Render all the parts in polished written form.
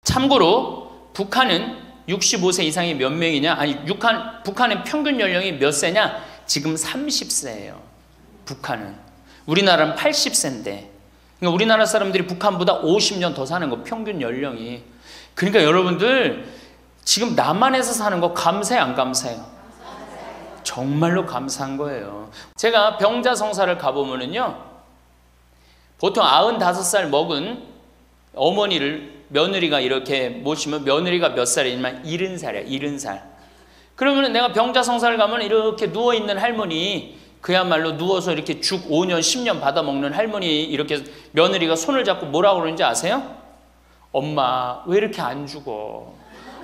참고로 북한은 65세 이상이 몇 명이냐? 아니, 북한은 평균 연령이 몇 세냐? 지금 30세예요. 북한은. 우리나라는 80세인데. 그러니까 우리나라 사람들이 북한보다 50년 더 사는 거, 평균 연령이. 그러니까 여러분들 지금 남한에서 사는 거 감사해, 안 감사해요? 정말로 감사한 거예요. 제가 병자성사를 가보면은요, 보통 95살 먹은 어머니를 며느리가 이렇게 모시면 며느리가 몇 살이냐면 70살이야, 70살. 그러면 내가 병자성사를 가면 이렇게 누워있는 할머니, 그야말로 누워서 이렇게 죽 5년, 10년 받아먹는 할머니, 이렇게 며느리가 손을 잡고 뭐라고 그러는지 아세요? 엄마, 왜 이렇게 안 죽어?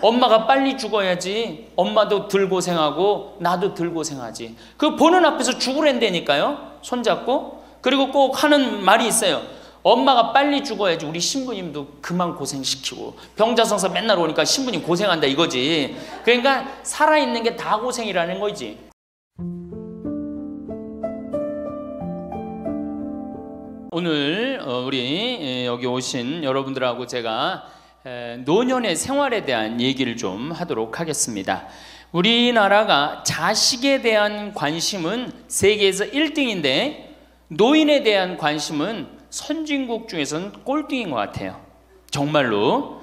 엄마가 빨리 죽어야지. 엄마도 덜 고생하고 나도 덜 고생하지. 그 보는 앞에서 죽으랜다니까요, 손잡고. 그리고 꼭 하는 말이 있어요. 엄마가 빨리 죽어야지 우리 신부님도 그만 고생시키고. 병자성사 맨날 오니까 신부님 고생한다 이거지. 그러니까 살아있는 게 다 고생이라는 거지. 오늘 우리 여기 오신 여러분들하고 제가 노년의 생활에 대한 얘기를 좀 하도록 하겠습니다. 우리나라가 자식에 대한 관심은 세계에서 1등인데 노인에 대한 관심은 선진국 중에서는 꼴등인 것 같아요. 정말로.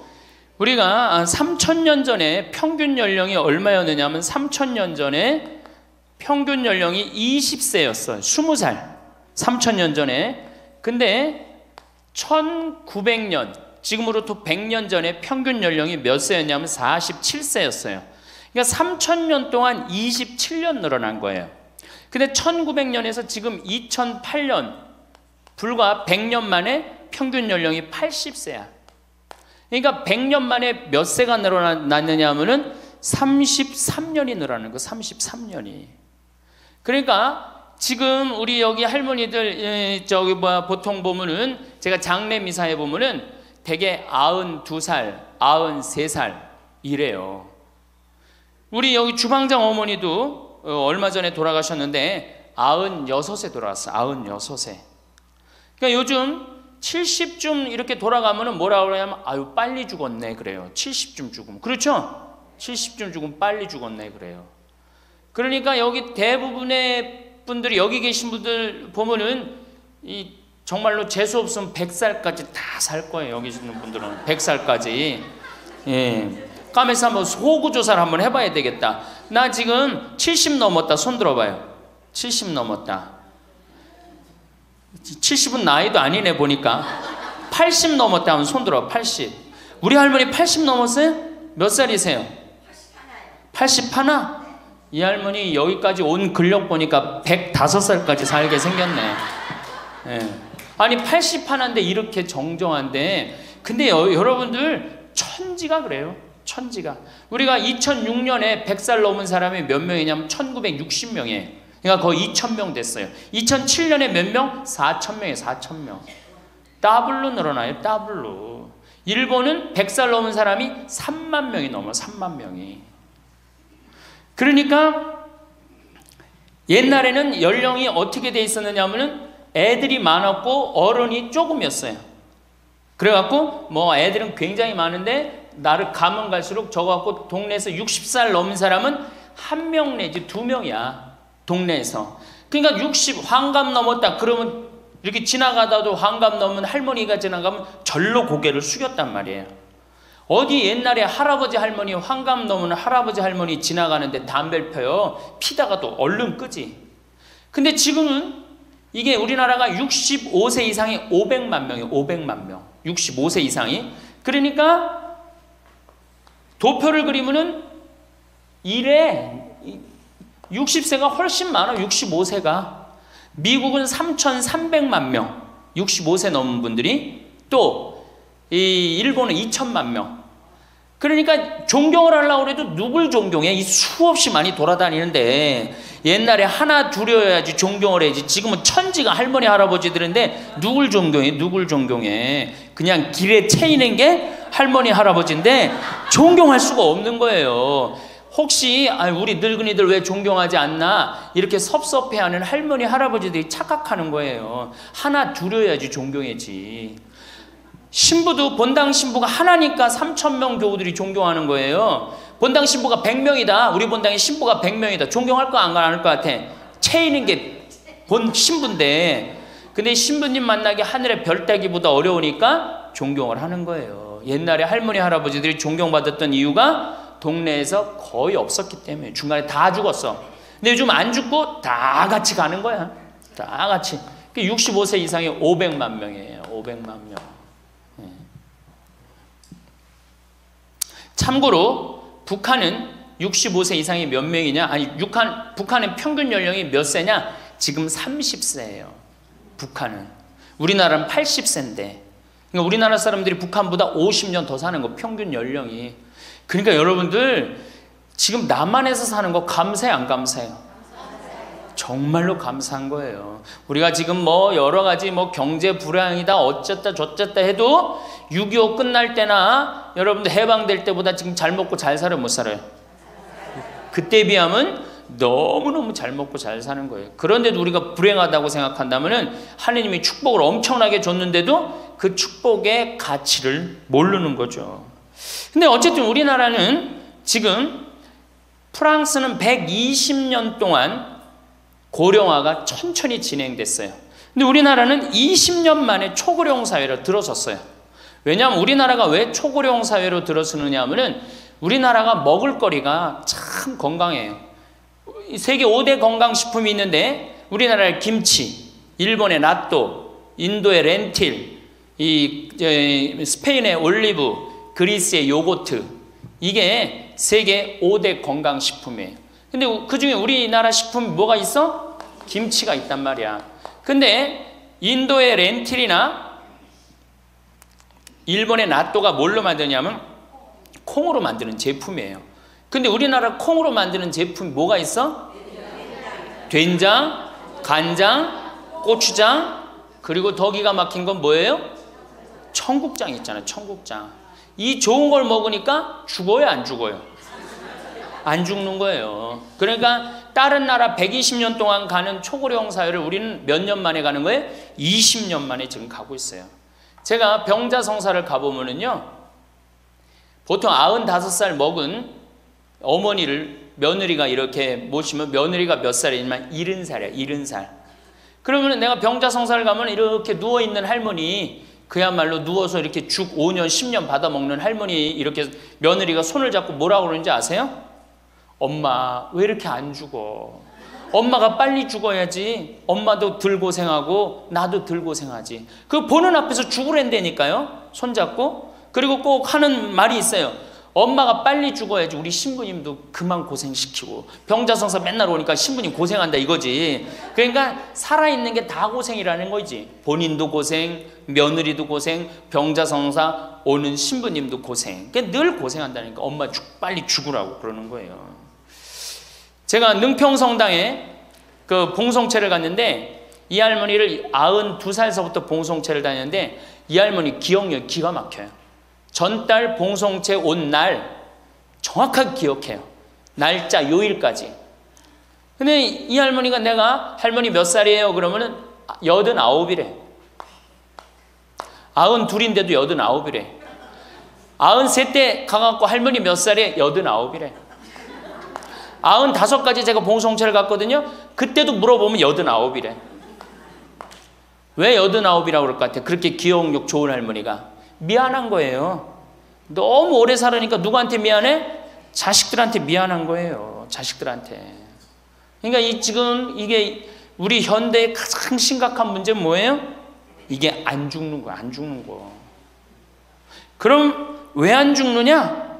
우리가 3000년 전에 평균 연령이 얼마였느냐 하면 3000년 전에 평균 연령이 20세였어요. 20살. 3000년 전에. 근데 1900년, 지금으로부터 100년 전에 평균 연령이 몇 세였냐면 47세였어요. 그러니까 3000년 동안 27년 늘어난 거예요. 근데 1900년에서 지금 2008년, 불과 100년 만에 평균 연령이 80세야. 그러니까 100년 만에 몇 세가 늘어났느냐 하면은 33년이 늘어나는 거, 33년이. 그러니까 지금 우리 여기 할머니들 보통 보면은 제가 장례 미사에 보면은 대개 92살, 93살 이래요. 우리 여기 주방장 어머니도 얼마 전에 돌아가셨는데 96세 돌아갔어요. 96세. 그러니까 요즘 70쯤 이렇게 돌아가면은 뭐라고 그러냐면 아유 빨리 죽었네 그래요. 70쯤 죽으면. 그렇죠? 70쯤 죽으면 빨리 죽었네 그래요. 그러니까 여기 대부분의 분들이 여기 계신 분들 보면은 이 정말로 재수 없으면 100살까지 다 살 거예요. 여기 있는 분들은 100살까지. 예. 까매서 한번 소구조사를 한번 해봐야 되겠다. 나 지금 70 넘었다. 손 들어봐요. 70 넘었다. 70은 나이도 아니네 보니까. 80 넘었다 하면 손 들어. 80. 우리 할머니 80 넘었어요? 몇 살이세요? 81? 이 할머니 여기까지 온 근력 보니까 105살까지 살게 생겼네. 예. 아니 81인데 이렇게 정정한데, 근데 여러분들 천지가 그래요. 천지가. 우리가 2006년에 100살 넘은 사람이 몇 명이냐면 1960명이에요. 그러니까 거의 2000명 됐어요. 2007년에 몇 명? 4000명이에요. 4000명. 더블로 늘어나요. 더블로. 일본은 100살 넘은 사람이 3만 명이 넘어요. 3만 명이. 그러니까 옛날에는 연령이 어떻게 돼 있었느냐 하면은 애들이 많았고 어른이 조금이었어요. 그래갖고 뭐 애들은 굉장히 많은데 나를 가면 갈수록 저갖고 동네에서 60살 넘은 사람은 1명 내지 2명이야. 동네에서. 그러니까 60 환갑 넘었다 그러면 이렇게 지나가다도 환갑 넘은 할머니가 지나가면 절로 고개를 숙였단 말이에요. 어디 옛날에 할아버지 할머니 환갑 넘은 할아버지 할머니 지나가는데 담배를 펴요. 피다가도 얼른 끄지. 근데 지금은 이게 우리나라가 65세 이상이 500만 명이에요. 500만 명. 65세 이상이. 그러니까 도표를 그리면은 이래 60세가 훨씬 많아. 65세가. 미국은 3,300만 명. 65세 넘은 분들이. 또 이 일본은 2천만 명. 그러니까 존경을 하려고 해도 누굴 존경해? 이 수없이 많이 돌아다니는데 옛날에 하나 둘이어야지 존경을 해야지. 지금은 천지가 할머니 할아버지들인데 누굴 존경해? 누굴 존경해? 그냥 길에 채이는 게 할머니 할아버지인데 존경할 수가 없는 거예요. 혹시 우리 늙은이들 왜 존경하지 않나 이렇게 섭섭해하는 할머니 할아버지들이 착각하는 거예요. 하나 둘이어야지 존경해지. 신부도 본당 신부가 하나니까 3,000명 교우들이 존경하는 거예요. 본당 신부가 100명이다. 우리 본당에 신부가 100명이다. 존경할 거 안 할 것 같아. 채이는 게 본 신부인데, 근데 신부님 만나기 하늘의 별 따기보다 어려우니까 존경을 하는 거예요. 옛날에 할머니 할아버지들이 존경받았던 이유가 동네에서 거의 없었기 때문에. 중간에 다 죽었어. 근데 요즘 안 죽고 다 같이 가는 거야. 다 같이. 65세 이상이 500만 명이에요. 500만 명. 참고로 북한은 65세 이상이 몇 명이냐? 아니, 북한의 평균 연령이 몇 세냐? 지금 30세예요. 북한은. 우리나라는 80세인데. 그러니까 우리나라 사람들이 북한보다 50년 더 사는 거, 평균 연령이. 그러니까 여러분들 지금 남한에서 사는 거 감사해, 안 감사해요? 정말로 감사한 거예요. 우리가 지금 뭐 여러 가지 뭐 경제 불황이다 어쨌다 저쨌다 해도 6.25 끝날 때나 여러분들 해방될 때보다 지금 잘 먹고 잘 살아요, 못 살아요? 그때에 비하면 너무너무 잘 먹고 잘 사는 거예요. 그런데도 우리가 불행하다고 생각한다면 하느님이 축복을 엄청나게 줬는데도 그 축복의 가치를 모르는 거죠. 근데 어쨌든 우리나라는 지금 프랑스는 120년 동안 고령화가 천천히 진행됐어요. 근데 우리나라는 20년 만에 초고령 사회로 들어섰어요. 왜냐하면 우리나라가 왜 초고령 사회로 들어서느냐 하면은 우리나라가 먹을 거리가 참 건강해요. 세계 5대 건강식품이 있는데 우리나라의 김치, 일본의 나또, 인도의 렌틸, 스페인의 올리브, 그리스의 요거트, 이게 세계 5대 건강식품이에요. 근데 그 중에 우리나라 식품이 뭐가 있어? 김치가 있단 말이야. 근데 인도의 렌틸이나 일본의 나또가 뭘로 만드냐면 콩으로 만드는 제품이에요. 근데 우리나라 콩으로 만드는 제품이 뭐가 있어? 된장, 간장, 고추장, 그리고 더 기가 막힌 건 뭐예요? 청국장 있잖아요. 청국장. 이 좋은 걸 먹으니까 죽어요, 안 죽어요? 안 죽는 거예요. 그러니까 다른 나라 120년 동안 가는 초고령 사회를 우리는 몇 년 만에 가는 거예요? 20년 만에 지금 가고 있어요. 제가 병자성사를 가보면은요, 보통 95살 먹은 어머니를 며느리가 이렇게 모시면 며느리가 몇 살이냐면 70살이야. 70살. 그러면 내가 병자성사를 가면 이렇게 누워있는 할머니, 그야말로 누워서 이렇게 죽 5년 10년 받아먹는 할머니, 이렇게 며느리가 손을 잡고 뭐라고 그러는지 아세요? 엄마 왜 이렇게 안 죽어? 엄마가 빨리 죽어야지. 엄마도 덜 고생하고 나도 덜 고생하지. 그 보는 앞에서 죽으랜다니까요. 손잡고. 그리고 꼭 하는 말이 있어요. 엄마가 빨리 죽어야지 우리 신부님도 그만 고생시키고. 병자성사 맨날 오니까 신부님 고생한다 이거지. 그러니까 살아있는 게 다 고생이라는 거지. 본인도 고생, 며느리도 고생, 병자성사 오는 신부님도 고생. 그러니까 늘 고생한다니까. 엄마 빨리 죽으라고 그러는 거예요. 제가 능평성당에 그 봉송체를 갔는데 이 할머니를 92살서부터 봉송체를 다녔는데 이 할머니 기억력이 기가 막혀요. 전달 봉송체 온 날 정확하게 기억해요. 날짜 요일까지. 근데 이 할머니가 내가 할머니 몇 살이에요? 그러면은 89이래. 92인데도 89이래. 93때 가갖고 할머니 몇 살이에요? 89이래. 95까지 제가 봉송체를 갔거든요. 그때도 물어보면 89이래. 왜 89이라고 그럴 것 같아요? 그렇게 기억력 좋은 할머니가. 미안한 거예요. 너무 오래 살으니까 누구한테 미안해? 자식들한테 미안한 거예요. 자식들한테. 그러니까 지금 이게 우리 현대의 가장 심각한 문제는 뭐예요? 이게 안 죽는 거야. 안 죽는 거. 그럼 왜 안 죽느냐?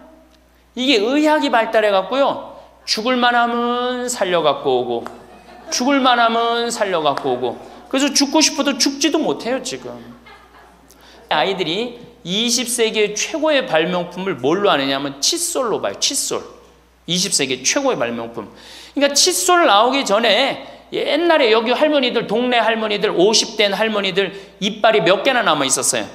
이게 의학이 발달해 갖고요. 죽을 만하면 살려갖고 오고 죽을 만하면 살려갖고 오고 그래서 죽고 싶어도 죽지도 못해요 지금. 아이들이 20세기의 최고의 발명품을 뭘로 아느냐면 칫솔로 봐요. 칫솔. 20세기 최고의 발명품. 그러니까 칫솔 나오기 전에 옛날에 여기 할머니들, 동네 할머니들, 50대 할머니들 이빨이 몇 개나 남아 있었어요.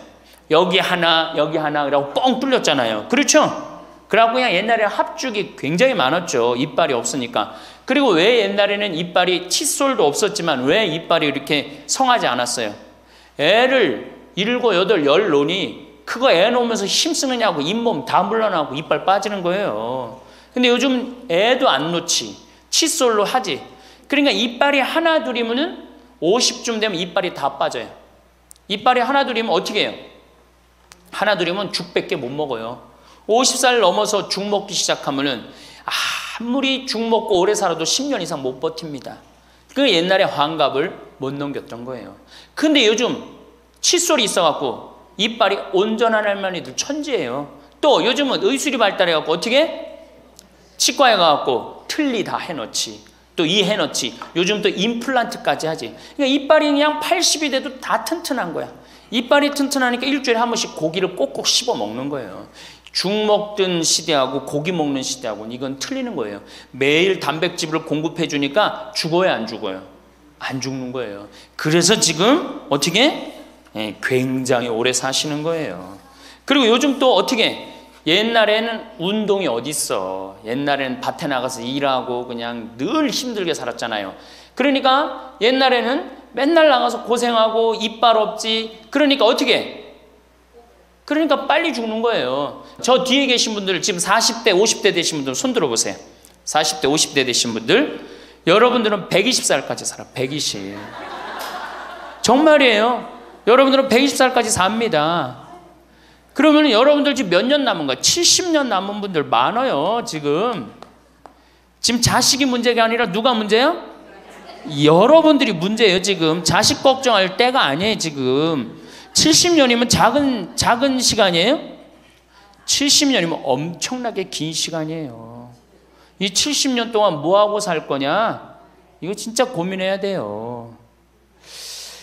여기 하나, 여기 하나, 그러고 뻥 뚫렸잖아요. 그렇죠? 그래갖고 그냥 옛날에 합죽이 굉장히 많았죠. 이빨이 없으니까. 그리고 왜 옛날에는 이빨이 칫솔도 없었지만 왜 이빨이 이렇게 성하지 않았어요? 애를 7, 8, 10 놓으니 그거 애 놓으면서 힘쓰느냐고 잇몸 다 물러나고 이빨 빠지는 거예요. 근데 요즘 애도 안 놓지. 칫솔로 하지. 그러니까 이빨이 하나 둘이면은 50쯤 되면 이빨이 다 빠져요. 이빨이 하나 둘이면 어떻게 해요? 하나 둘이면 죽밖에 못 먹어요. 50살 넘어서 죽 먹기 시작하면은 아무리 죽 먹고 오래 살아도 10년 이상 못 버팁니다. 그 옛날에 환갑을 못 넘겼던 거예요. 근데 요즘 칫솔이 있어갖고 이빨이 온전한 할머니들 천지예요. 또 요즘은 의술이 발달해갖고 어떻게? 치과에 가갖고 틀니 다 해놓지. 또 이 해놓지. 요즘 또 임플란트까지 하지. 그러니까 이빨이 그냥 80이 돼도 다 튼튼한 거야. 이빨이 튼튼하니까 일주일에 한 번씩 고기를 꼭꼭 씹어 먹는 거예요. 죽 먹던 시대하고 고기 먹는 시대하고는 이건 틀리는 거예요. 매일 단백질을 공급해 주니까 죽어요, 안 죽어요? 안 죽는 거예요. 그래서 지금 어떻게? 굉장히 오래 사시는 거예요. 그리고 요즘 또 어떻게? 옛날에는 운동이 어딨어. 옛날에는 밭에 나가서 일하고 그냥 늘 힘들게 살았잖아요. 그러니까 옛날에는 맨날 나가서 고생하고 이빨 없지. 그러니까 어떻게? 그러니까 빨리 죽는 거예요. 저 뒤에 계신 분들 지금 40대 50대 되신 분들 손 들어보세요. 40대 50대 되신 분들 여러분들은 120살까지 살아. 120. 정말이에요. 여러분들은 120살까지 삽니다. 그러면 여러분들 지금 몇 년 남은 거야? 70년 남은 분들 많아요. 지금 자식이 문제가 아니라 누가 문제야? 여러분들이 문제예요. 지금 자식 걱정할 때가 아니에요. 지금 70년이면 작은 시간이에요? 70년이면 엄청나게 긴 시간이에요. 이 70년 동안 뭐하고 살 거냐? 이거 진짜 고민해야 돼요.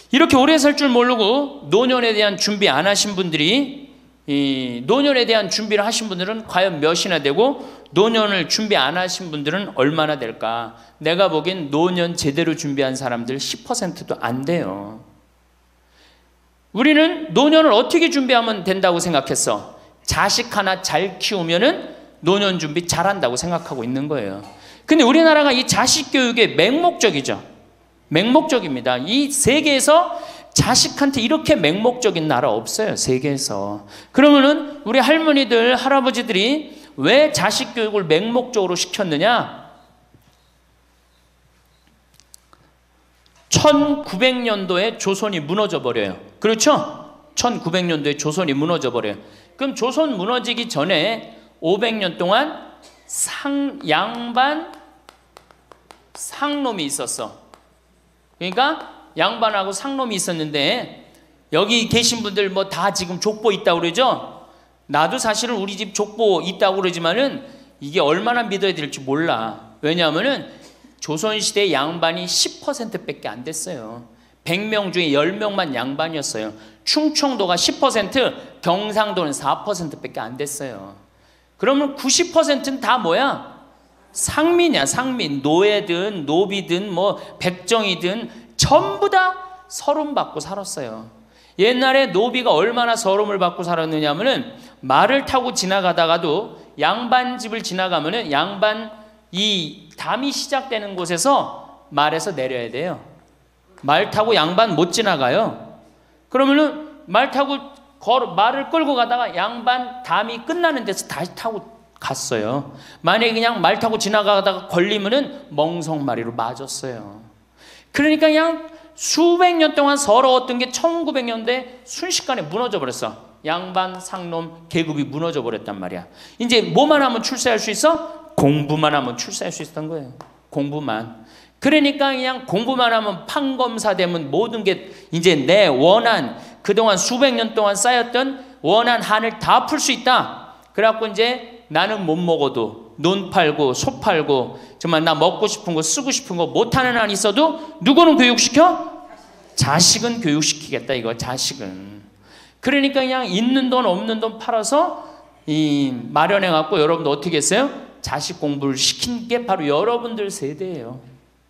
이렇게 오래 살 줄 모르고 노년에 대한 준비 안 하신 분들이 이 노년에 대한 준비를 하신 분들은 과연 몇이나 되고 노년을 준비 안 하신 분들은 얼마나 될까? 내가 보기엔 노년 제대로 준비한 사람들 10%도 안 돼요. 우리는 노년을 어떻게 준비하면 된다고 생각했어? 자식 하나 잘 키우면은 노년 준비 잘한다고 생각하고 있는 거예요. 근데 우리나라가 이 자식 교육의 맹목적이죠. 맹목적입니다. 이 세계에서 자식한테 이렇게 맹목적인 나라 없어요. 세계에서. 그러면은 우리 할머니들, 할아버지들이 왜 자식 교육을 맹목적으로 시켰느냐? 1900년도에 조선이 무너져 버려요. 그렇죠? 1900년도에 조선이 무너져 버려요. 그럼 조선 무너지기 전에 500년 동안 양반 상놈이 있었어. 그러니까 양반하고 상놈이 있었는데 여기 계신 분들 뭐 다 지금 족보 있다고 그러죠? 나도 사실은 우리 집 족보 있다고 그러지만은 이게 얼마나 믿어야 될지 몰라. 왜냐하면은 조선시대 양반이 10%밖에 안 됐어요. 100명 중에 10명만 양반이었어요. 충청도가 10%, 경상도는 4%밖에 안 됐어요. 그러면 90%는 다 뭐야? 상민이야, 상민. 노예든 노비든 뭐 백정이든 전부 다 서름 받고 살았어요. 옛날에 노비가 얼마나 서름을 받고 살았느냐 하면은 말을 타고 지나가다가도 양반 집을 지나가면은 양반 이 담이 시작되는 곳에서 말에서 내려야 돼요. 말 타고 양반 못 지나가요. 그러면은 말을 끌고 가다가 양반 담이 끝나는 데서 다시 타고 갔어요. 만약에 그냥 말 타고 지나가다가 걸리면은 멍석마리로 맞았어요. 그러니까 그냥 수백 년 동안 서러웠던 게 1900년대 순식간에 무너져 버렸어. 양반, 상놈, 계급이 무너져 버렸단 말이야. 이제 뭐만 하면 출세할 수 있어? 공부만 하면 출세할 수 있었던 거예요. 공부만. 그러니까 그냥 공부만 하면 판검사 되면 모든 게 이제 내 원한 그동안 수백 년 동안 쌓였던 원한 한을 다 풀 수 있다. 그래갖고 이제 나는 못 먹어도 논 팔고 소 팔고 정말 나 먹고 싶은 거 쓰고 싶은 거 못하는 한 있어도 누구는 교육시켜? 자식은 교육시키겠다 이거. 자식은. 그러니까 그냥 있는 돈 없는 돈 팔아서 마련해 갖고 여러분들 어떻게 했어요? 자식 공부를 시킨 게 바로 여러분들 세대예요.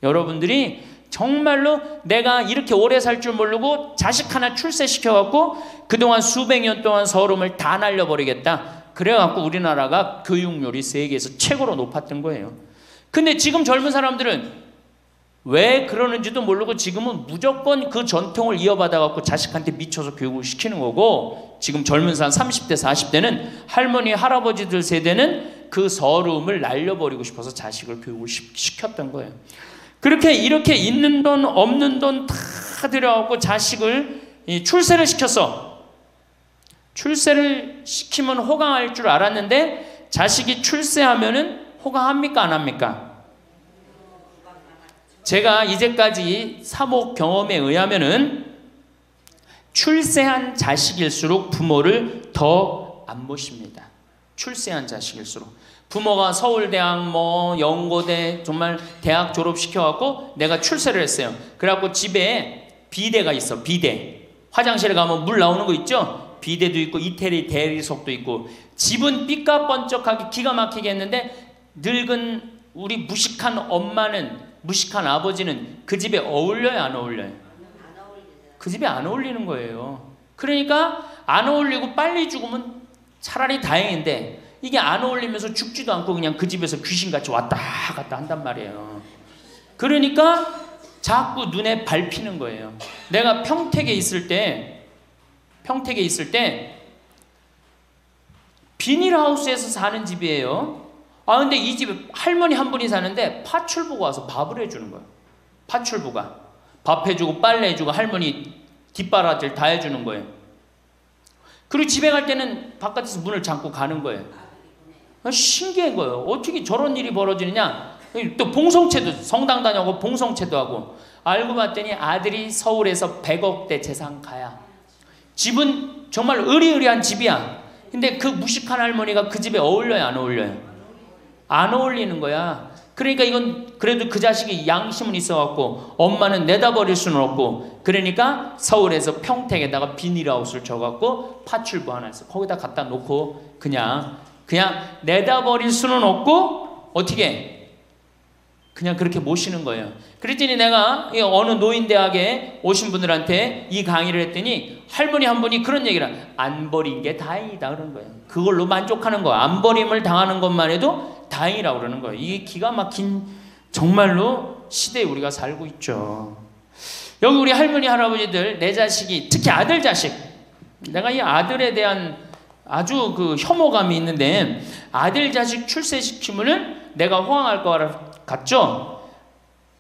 여러분들이 정말로 내가 이렇게 오래 살 줄 모르고 자식 하나 출세시켜 갖고 그동안 수백 년 동안 서름을 다 날려버리겠다. 그래갖고 우리나라가 교육률이 세계에서 최고로 높았던 거예요. 근데 지금 젊은 사람들은 왜 그러는지도 모르고 지금은 무조건 그 전통을 이어받아 갖고 자식한테 미쳐서 교육을 시키는 거고, 지금 젊은 사람 30대 40대는 할머니 할아버지들 세대는 그 서러움을 날려버리고 싶어서 자식을 교육을 시켰던 거예요. 그렇게 이렇게 있는 돈 없는 돈 다 들여갖고 자식을 출세를 시켰어. 출세를 시키면 호강할 줄 알았는데 자식이 출세하면은 호강합니까 안 합니까? 제가 이제까지 사목 경험에 의하면은 출세한 자식일수록 부모를 더 안 모십니다. 출세한 자식일수록. 부모가 서울대학 뭐 연고대 정말 대학 졸업시켜갖고 내가 출세를 했어요. 그래갖고 집에 비데가 있어. 비데. 화장실에 가면 물 나오는 거 있죠? 비데도 있고 이태리 대리석도 있고, 집은 삐까번쩍하게 기가 막히게 했는데 늙은 우리 무식한 엄마는, 무식한 아버지는 그 집에 어울려요 안 어울려요? 그 집에 안 어울리는 거예요. 그러니까 안 어울리고 빨리 죽으면 차라리 다행인데, 이게 안 어울리면서 죽지도 않고 그냥 그 집에서 귀신같이 왔다 갔다 한단 말이에요. 그러니까 자꾸 눈에 밟히는 거예요. 내가 평택에 있을 때 비닐하우스에서 사는 집이에요. 아 근데 이 집에 할머니 한 분이 사는데 파출부가 와서 밥을 해주는 거예요. 파출부가 밥 해주고 빨래 해주고 할머니 뒷바라지를 다 해주는 거예요. 그리고 집에 갈 때는 바깥에서 문을 잠고 가는 거예요. 신기한 거예요. 어떻게 저런 일이 벌어지느냐. 또 봉송체도, 성당 다녀오고 봉송체도 하고. 알고 봤더니 아들이 서울에서 100억대 재산가야. 집은 정말 으리으리한 집이야. 근데 그 무식한 할머니가 그 집에 어울려요 안 어울려요? 안 어울리는 거야. 그러니까 이건 그래도 그 자식이 양심은 있어갖고 엄마는 내다버릴 수는 없고, 그러니까 서울에서 평택에다가 비닐하우스를 쳐갖고 파출부 하나 있어. 거기다 갖다 놓고 그냥 내다버릴 수는 없고 어떻게 그냥 그렇게 모시는 거예요. 그랬더니 내가 어느 노인대학에 오신 분들한테 이 강의를 했더니 할머니 한 분이 그런 얘기를, 안 버린 게 다행이다 그러는 거예요. 그걸로 만족하는 거예요. 안 버림을 당하는 것만 해도 다행이라고 그러는 거예요. 이게 기가 막힌 정말로 시대에 우리가 살고 있죠. 여기 우리 할머니 할아버지들, 내 자식이, 특히 아들 자식, 내가 이 아들에 대한 아주 그 혐오감이 있는데, 아들 자식 출세시키면은 내가 호강할 것 같죠?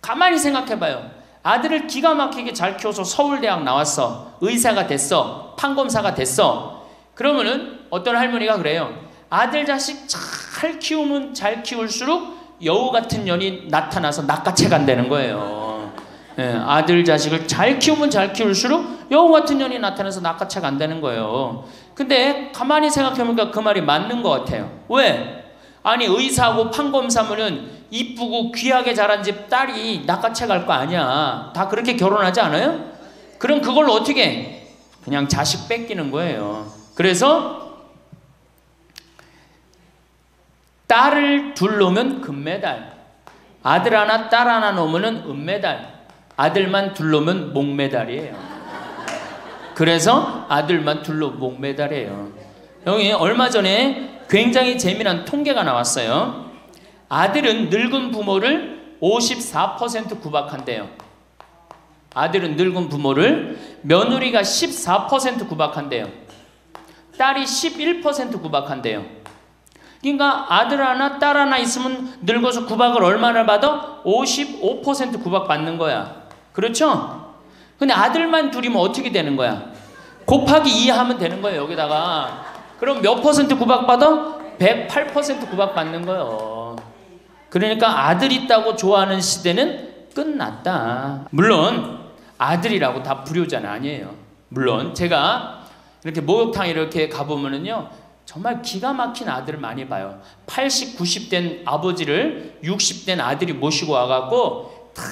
가만히 생각해봐요. 아들을 기가 막히게 잘 키워서 서울대학 나왔어. 의사가 됐어. 판검사가 됐어. 그러면은 어떤 할머니가 그래요. 아들 자식 잘 키우면 잘 키울수록 여우 같은 년이 나타나서 낚아채 간다는 거예요. 아들 자식을 잘 키우면 잘 키울수록 여우 같은 년이 나타나서 낚아채 간다는 거예요. 근데 가만히 생각해보니까 그 말이 맞는 것 같아요. 왜? 아니 의사하고 판검사면은 이쁘고 귀하게 자란 집 딸이 낚아채 갈 거 아니야. 다 그렇게 결혼하지 않아요? 그럼 그걸 어떻게 해? 그냥 자식 뺏기는 거예요. 그래서 딸을 둘 놓으면 금메달, 아들 하나 딸 하나 놓으면 은메달, 아들만 둘 놓으면 목메달이에요. 그래서 아들만 둘 놓으면 목메달이에요. 여기 얼마 전에 굉장히 재미난 통계가 나왔어요. 아들은 늙은 부모를 54% 구박한대요. 아들은 늙은 부모를, 며느리가 14% 구박한대요. 딸이 11% 구박한대요. 그러니까 아들 하나 딸 하나 있으면 늙어서 구박을 얼마나 받아? 55% 구박 받는 거야. 그렇죠? 근데 아들만 둘이면 어떻게 되는 거야? 곱하기 2 하면 되는 거예요. 여기다가. 그럼 몇 퍼센트 구박 받아? 108% 구박 받는 거예요. 그러니까 아들 있다고 좋아하는 시대는 끝났다. 물론 아들이라고 다 불효자는 아니에요. 물론 제가 이렇게 목욕탕 이렇게 가보면은요, 정말 기가 막힌 아들을 많이 봐요. 80, 90된 아버지를 60된 아들이 모시고 와갖고 다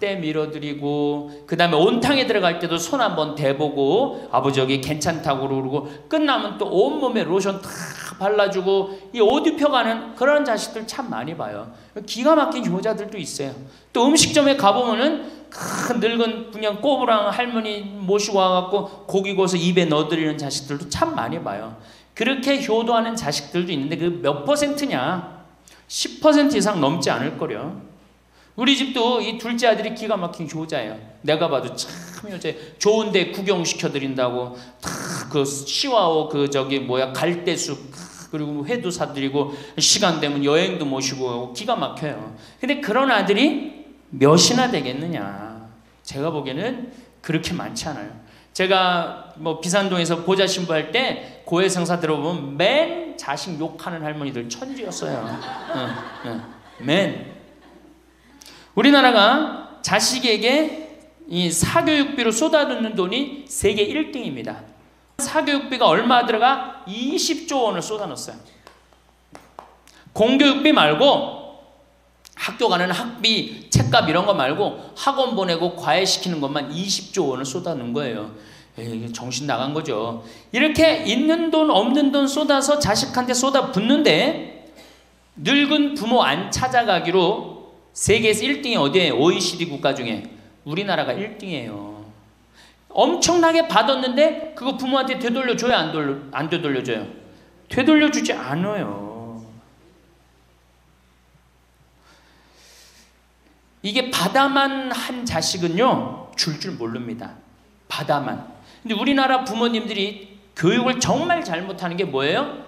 때 밀어드리고, 그 다음에 온탕에 들어갈 때도 손 한번 대보고 아버지 여기 괜찮다고 그러고, 끝나면 또 온몸에 로션 다 발라주고 이 옷 입혀가는 그런 자식들 참 많이 봐요. 기가 막힌 효자들도 있어요. 또 음식점에 가보면은 큰 늙은 그냥 꼬부랑 할머니 모시고 와갖고 고기 구워서 입에 넣어드리는 자식들도 참 많이 봐요. 그렇게 효도하는 자식들도 있는데 그 몇 퍼센트냐? 10% 이상 넘지 않을 거려. 우리 집도 이 둘째 아들이 기가 막힌 효자예요. 내가 봐도 참 효자. 좋은데 구경시켜드린다고 다 그 시와오 그 저기 뭐야 갈대숲 그리고 회도 사드리고 시간 되면 여행도 모시고 기가 막혀요. 근데 그런 아들이 몇이나 되겠느냐? 제가 보기에는 그렇게 많지 않아요. 제가 뭐 비산동에서 보좌 신부할 때 고해성사 들어보면 맨 자식 욕하는 할머니들 천지였어요. 맨. 우리나라가 자식에게 이 사교육비로 쏟아붓는 돈이 세계 1등입니다. 사교육비가 얼마 들어가? 20조 원을 쏟아넣었어요. 공교육비 말고 학교 가는 학비, 책값 이런 거 말고 학원 보내고 과외시키는 것만 20조 원을 쏟아넣은 거예요. 에이, 정신 나간 거죠. 이렇게 있는 돈 없는 돈 쏟아서 자식한테 쏟아붓는데 늙은 부모 안 찾아가기로 세계에서 1등이 어디에? OECD 국가 중에 우리나라가 1등이에요. 엄청나게 받았는데 그거 부모한테 되돌려줘요? 안 되돌려줘요? 되돌려주지 않아요. 이게 받아만 한 자식은요 줄 모릅니다. 받아만. 근데 우리나라 부모님들이 교육을 정말 잘못하는 게 뭐예요?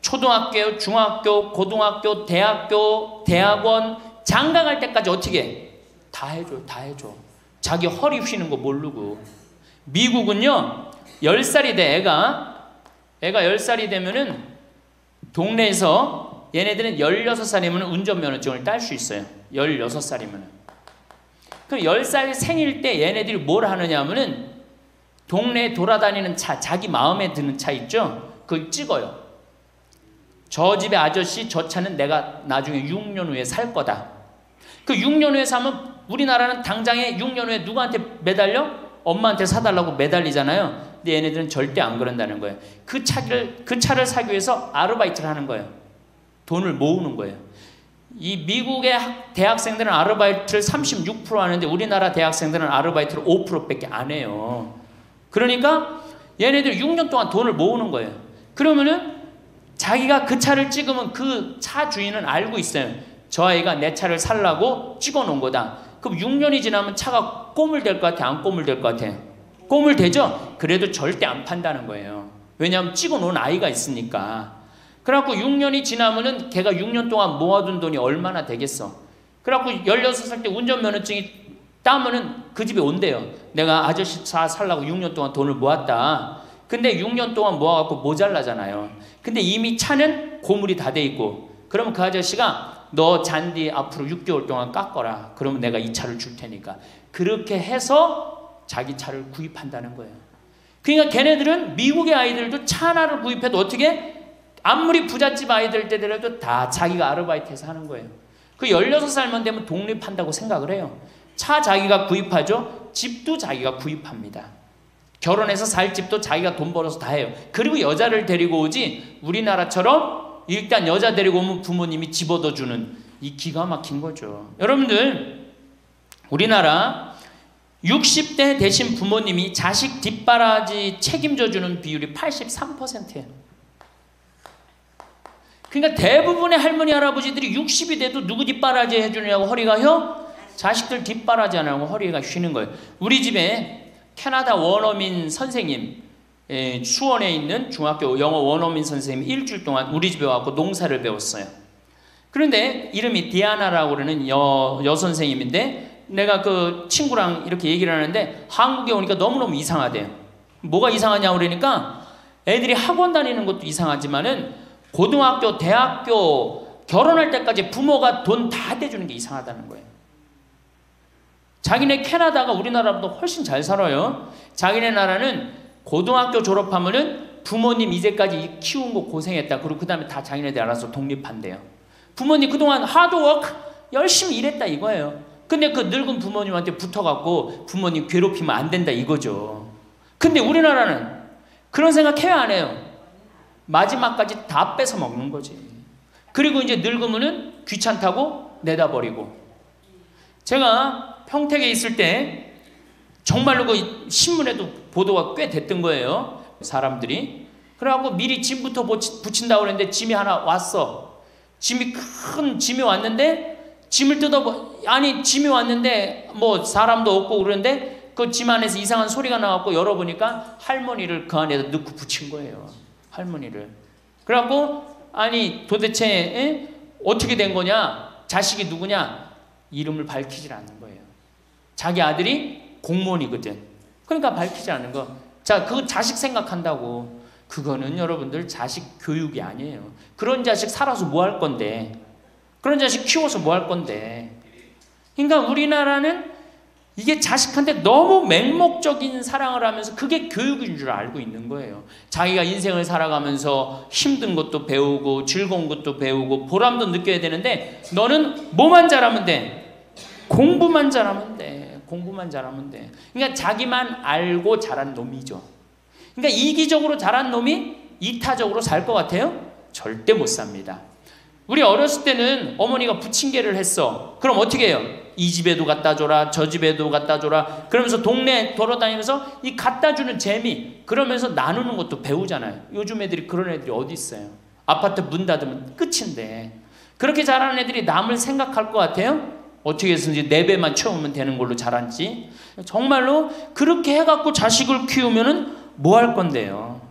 초등학교, 중학교, 고등학교, 대학교, 대학원 장가 갈 때까지 어떻게 해? 다 해줘, 다 해줘. 자기 허리 휘는 거 모르고. 미국은요 10살이 돼 애가 10살이 되면은 동네에서 얘네들은 16살이면 운전면허증을 딸 수 있어요. 16살이면. 그럼 10살 생일 때 얘네들이 뭘 하느냐 하면은 동네에 돌아다니는 차, 자기 마음에 드는 차 있죠? 그걸 찍어요. 저 집의 아저씨 저 차는 내가 나중에 6년 후에 살 거다. 그 6년 후에 사면 우리나라는 당장에 6년 후에 누구한테 매달려? 엄마한테 사달라고 매달리잖아요. 근데 얘네들은 절대 안 그런다는 거예요. 그 차를 사기 위해서 아르바이트를 하는 거예요. 돈을 모으는 거예요. 이 미국의 대학생들은 아르바이트를 36% 하는데 우리나라 대학생들은 아르바이트를 5%밖에 안 해요. 그러니까 얘네들 6년 동안 돈을 모으는 거예요. 그러면은 자기가 그 차를 찍으면 그 차 주인은 알고 있어요. 저 아이가 내 차를 살라고 찍어 놓은 거다. 그럼 6년이 지나면 차가 꼬물될 것 같아? 안 꼬물될 것 같아? 꼬물되죠? 그래도 절대 안 판다는 거예요. 왜냐하면 찍어 놓은 아이가 있으니까. 그래갖고 6년이 지나면은 걔가 6년 동안 모아둔 돈이 얼마나 되겠어. 그래갖고 16살 때 운전면허증이 따면은 그 집에 온대요. 내가 아저씨 차 살라고 6년 동안 돈을 모았다. 근데 6년 동안 모아갖고 모자라잖아요. 근데 이미 차는 고물이 다 돼 있고 그러면 그 아저씨가 너 잔디 앞으로 6개월 동안 깎어라. 그러면 내가 이 차를 줄 테니까. 그렇게 해서 자기 차를 구입한다는 거예요. 그러니까 걔네들은 미국의 아이들도 차 하나를 구입해도 어떻게? 아무리 부잣집 아이들 때더라도 다 자기가 아르바이트해서 하는 거예요. 그 16살만 되면 독립한다고 생각을 해요. 차 자기가 구입하죠. 집도 자기가 구입합니다. 결혼해서 살 집도 자기가 돈 벌어서 다 해요. 그리고 여자를 데리고 오지 우리나라처럼 일단 여자 데리고 오면 부모님이 집 얻어주는 이 기가 막힌 거죠. 여러분들 우리나라 60대 되신 부모님이 자식 뒷바라지 책임져주는 비율이 83%예요. 그러니까 대부분의 할머니 할아버지들이 60이 돼도 누구 뒷바라지 해주느냐고 허리가 휘어? 자식들 뒷바라지 안 하고 허리가 휘는 거예요. 우리 집에 캐나다 원어민 선생님 수원에 있는 중학교 영어 원어민 선생님이 일주일 동안 우리 집에 와서 농사를 배웠어요. 그런데 이름이 디아나라고 그러는 여선생님인데 내가 그 친구랑 이렇게 얘기를 하는데 한국에 오니까 너무너무 이상하대요. 뭐가 이상하냐고 그러니까 애들이 학원 다니는 것도 이상하지만은 고등학교, 대학교 결혼할 때까지 부모가 돈 다 대주는 게 이상하다는 거예요. 자기네 캐나다가 우리나라보다 훨씬 잘 살아요. 자기네 나라는 고등학교 졸업하면은 부모님 이제까지 키운 거 고생했다. 그리고 그 다음에 다 자기네들 알아서 독립한대요. 부모님 그동안 하드워크 열심히 일했다 이거예요. 근데 그 늙은 부모님한테 붙어갖고 부모님 괴롭히면 안 된다 이거죠. 근데 우리나라는 그런 생각 해요 안 해요? 마지막까지 다 뺏어 먹는 거지. 그리고 이제 늙으면은 귀찮다고 내다버리고. 제가 평택에 있을 때 정말로 그 신문에도 보도가 꽤 됐던 거예요. 사람들이. 그래갖고 미리 짐부터 붙인다고 그랬는데 짐이 하나 왔어. 큰 짐이 왔는데 짐을 아니 짐이 왔는데 뭐 사람도 없고 그러는데 그 짐 안에서 이상한 소리가 나갖고 열어보니까 할머니를 그 안에다 넣고 붙인 거예요. 할머니를. 그래갖고 아니 도대체 어떻게 된 거냐? 자식이 누구냐? 이름을 밝히질 않는 거예요. 자기 아들이 공무원이거든. 그러니까 밝히지 않는 거. 자, 그 자식 생각한다고. 그거는 여러분들 자식 교육이 아니에요. 그런 자식 살아서 뭐 할 건데. 그런 자식 키워서 뭐 할 건데. 그러니까 우리나라는 이게 자식한테 너무 맹목적인 사랑을 하면서 그게 교육인 줄 알고 있는 거예요. 자기가 인생을 살아가면서 힘든 것도 배우고 즐거운 것도 배우고 보람도 느껴야 되는데 너는 뭐만 잘하면 돼? 공부만 잘하면 돼. 공부만 잘하면 돼. 그러니까 자기만 알고 자란 놈이죠. 그러니까 이기적으로 자란 놈이 이타적으로 살 것 같아요? 절대 못 삽니다. 우리 어렸을 때는 어머니가 부침개를 했어. 그럼 어떻게 해요? 이 집에도 갖다 줘라, 저 집에도 갖다 줘라. 그러면서 동네 돌아다니면서 이 갖다 주는 재미, 그러면서 나누는 것도 배우잖아요. 요즘 애들이 그런 애들이 어디 있어요? 아파트 문 닫으면 끝인데. 그렇게 자라는 애들이 남을 생각할 것 같아요? 어떻게 해서든지 4배만 채우면 되는 걸로 자란지. 정말로 그렇게 해갖고 자식을 키우면은 뭐 할 건데요?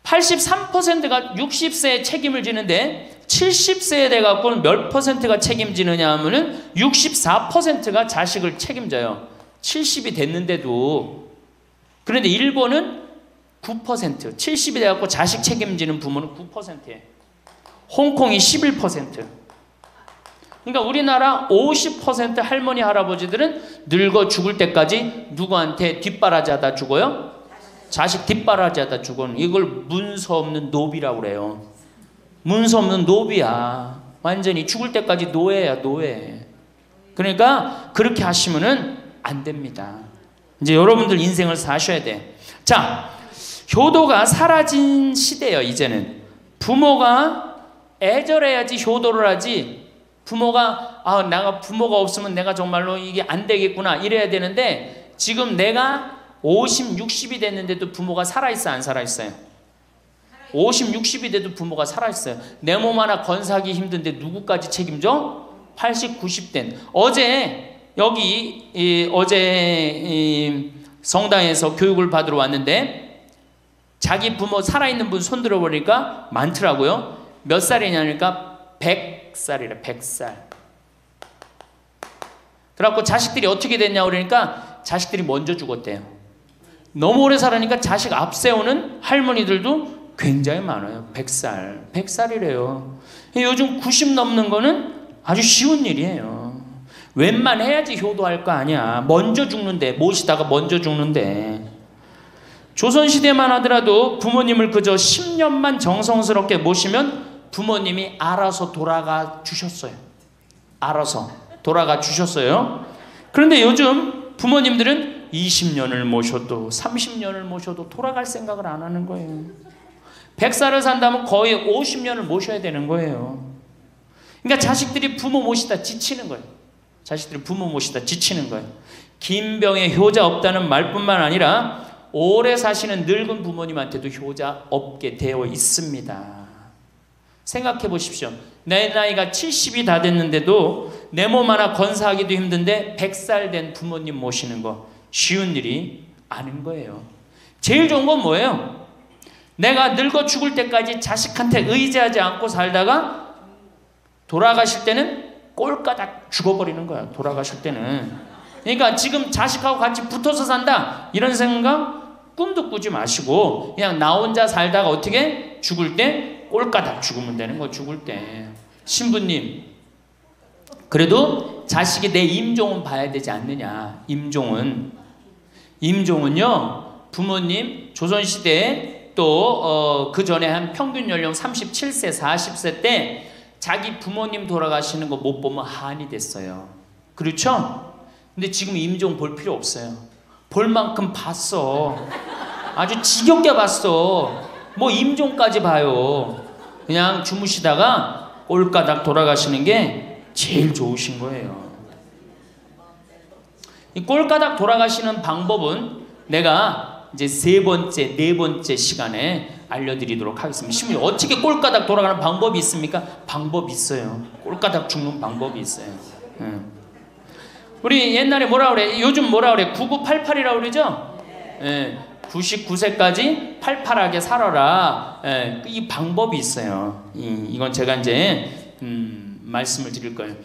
83%가 60세에 책임을 지는데 70세에 돼갖고는 몇 %가 책임지느냐 하면은 64%가 자식을 책임져요. 70이 됐는데도. 그런데 일본은 9%, 70이 돼갖고 자식 책임지는 부모는 9%예요. 홍콩이 11%. 그러니까 우리나라 50% 할머니 할아버지들은 늙어 죽을 때까지 누구한테 뒷바라지하다 죽어요? 자식 뒷바라지하다 죽어요. 이걸 문서 없는 노비라고 그래요. 문서 없는 노비야. 완전히 죽을 때까지 노예야, 노예. 그러니까 그렇게 하시면은 안 됩니다. 이제 여러분들 인생을 사셔야 돼. 자, 효도가 사라진 시대예요. 이제는 부모가 애절해야지 효도를 하지. 부모가 내가 부모가 없으면 내가 정말로 이게 안 되겠구나 이래야 되는데 지금 내가 50, 60이 됐는데도 부모가 살아있어 안 살아있어요? 50, 60이 돼도 부모가 살아있어요. 내 몸 하나 건사하기 힘든데 누구까지 책임져? 80, 90된 어제 여기 어제 성당에서 교육을 받으러 왔는데 자기 부모 살아있는 분 손들어 보니까 많더라고요. 몇 살이냐니까 100살이래. 100살. 그래갖고 자식들이 어떻게 됐냐 그러니까 자식들이 먼저 죽었대요. 너무 오래 살으니까 자식 앞세우는 할머니들도 굉장히 많아요. 100살. 100살이래요. 요즘 90 넘는 거는 아주 쉬운 일이에요. 웬만해야지 효도할 거 아니야. 먼저 죽는데, 모시다가 먼저 죽는데. 조선시대만 하더라도 부모님을 그저 10년만 정성스럽게 모시면 부모님이 알아서 돌아가 주셨어요. 알아서 돌아가 주셨어요. 그런데 요즘 부모님들은 20년을 모셔도 30년을 모셔도 돌아갈 생각을 안 하는 거예요. 100살을 산다면 거의 50년을 모셔야 되는 거예요. 그러니까 자식들이 부모 모시다 지치는 거예요. 자식들이 부모 모시다 지치는 거예요. 김병에 효자 없다는 말뿐만 아니라 오래 사시는 늙은 부모님한테도 효자 없게 되어 있습니다. 생각해 보십시오. 내 나이가 70이 다 됐는데도 내 몸 하나 건사하기도 힘든데 100살 된 부모님 모시는 거 쉬운 일이 아닌 거예요. 제일 좋은 건 뭐예요? 내가 늙어 죽을 때까지 자식한테 의지하지 않고 살다가 돌아가실 때는 꼴까닥 죽어버리는 거야. 돌아가실 때는. 그러니까 지금 자식하고 같이 붙어서 산다 이런 생각 꿈도 꾸지 마시고 그냥 나 혼자 살다가 어떻게 죽을 때 꼴까닥 죽으면 되는 거. 죽을 때 신부님 그래도 자식이 내 임종은 봐야 되지 않느냐. 임종은요 부모님 조선시대에 또 그 전에 한 평균 연령 37세 40세 때 자기 부모님 돌아가시는 거 못 보면 한이 됐어요. 그렇죠? 근데 지금 임종 볼 필요 없어요. 볼 만큼 봤어. 아주 지겹게 봤어. 뭐 임종까지 봐요. 그냥 주무시다가 꼴까닥 돌아가시는 게 제일 좋으신 거예요. 이 꼴까닥 돌아가시는 방법은 내가 이제 네 번째 시간에 알려드리도록 하겠습니다. 시부모님 어떻게 꼴가닥 돌아가는 방법이 있습니까? 방법이 있어요. 꼴가닥 죽는 방법이 있어요. 우리 옛날에 뭐라 그래? 요즘 뭐라 그래? 9988이라고 그러죠? 99세까지 팔팔하게 살아라. 이 방법이 있어요. 이건 제가 이제 말씀을 드릴 거예요.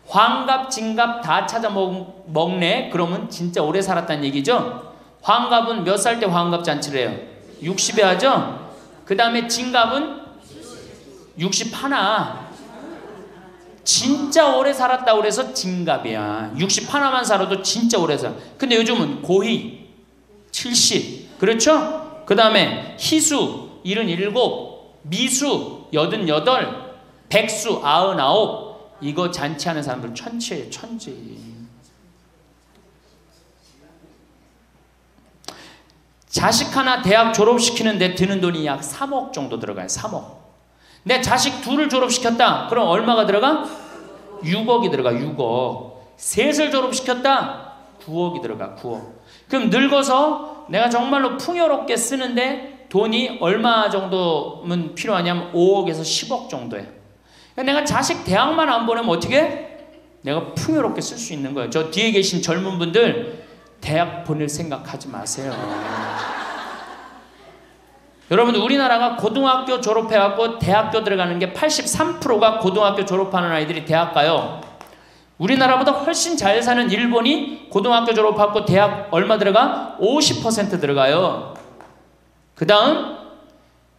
환갑, 진갑 다 찾아 먹네. 그러면 진짜 오래 살았다는 얘기죠. 환갑은 몇 살 때 환갑 잔치를 해요? 60에 하죠. 그 다음에 진갑은 61. 진짜 오래 살았다고 그래서 진갑이야. 61만 살아도 진짜 오래 살아. 근데 요즘은 고희 70. 그렇죠? 그 다음에 희수 77, 미수 88, 백수 99. 이거 잔치하는 사람들 천치예요. 천지. 자식 하나 대학 졸업시키는데 드는 돈이 약 3억 정도 들어가요. 3억. 내 자식 둘을 졸업시켰다. 그럼 얼마가 들어가? 6억이 들어가. 6억. 셋을 졸업시켰다. 9억이 들어가. 9억. 그럼 늙어서 내가 정말로 풍요롭게 쓰는데 돈이 얼마 정도면 필요하냐면 5억에서 10억 정도예요. 내가 자식 대학만 안 보내면 어떻게? 내가 풍요롭게 쓸 수 있는 거예요. 저 뒤에 계신 젊은 분들 대학 보낼 생각하지 마세요. 여러분들 우리나라가 고등학교 졸업해갖고 대학교 들어가는 게 83%가 고등학교 졸업하는 아이들이 대학 가요. 우리나라보다 훨씬 잘 사는 일본이 고등학교 졸업하고 대학 얼마 들어가? 50% 들어가요. 그 다음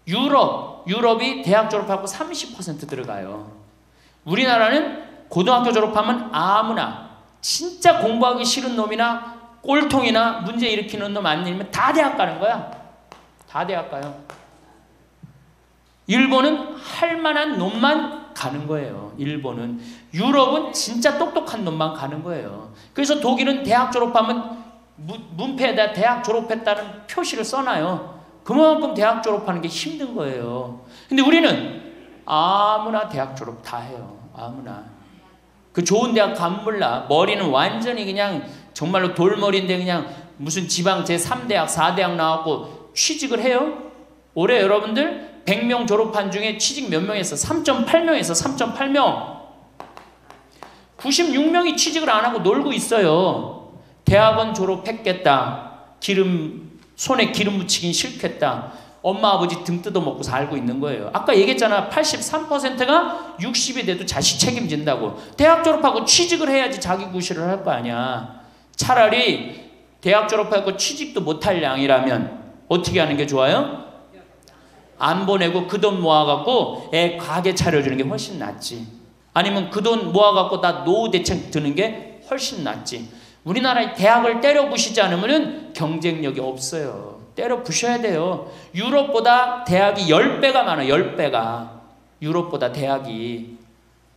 유럽이 대학 졸업하고 30% 들어가요. 우리나라는 고등학교 졸업하면 아무나 진짜 공부하기 싫은 놈이나 꼴통이나 문제 일으키는 놈 아니면 다 대학 가는 거야. 다 대학 가요. 일본은 할 만한 놈만 가는 거예요. 일본은. 유럽은 진짜 똑똑한 놈만 가는 거예요. 그래서 독일은 대학 졸업하면 문패에다 대학 졸업했다는 표시를 써놔요. 그만큼 대학 졸업하는 게 힘든 거예요. 근데 우리는 아무나 대학 졸업 다 해요. 아무나. 그 좋은 대학 가면 몰라. 머리는 완전히 그냥 정말로 돌머리인데 그냥 무슨 지방 제3대학 4대학 나왔고 취직을 해요. 올해 여러분들 100명 졸업한 중에 취직 몇 명 했어? 3.8명에서 3.8명. 96명이 취직을 안 하고 놀고 있어요. 대학원 졸업했겠다. 손에 기름 묻히긴 싫겠다. 엄마 아버지 등 뜯어먹고 살고 있는 거예요. 아까 얘기했잖아. 83%가 60이 돼도 자식 책임진다고. 대학 졸업하고 취직을 해야지 자기 구실을 할 거 아니야. 차라리 대학 졸업하고 취직도 못할 양이라면 어떻게 하는 게 좋아요? 안 보내고 그 돈 모아갖고 애 가게 차려주는 게 훨씬 낫지. 아니면 그 돈 모아갖고 나 노후 대책 드는 게 훨씬 낫지. 우리나라의 대학을 때려 부시지 않으면 경쟁력이 없어요. 때려 부셔야 돼요. 유럽보다 대학이 10배가 많아요. 10배가. 유럽보다 대학이.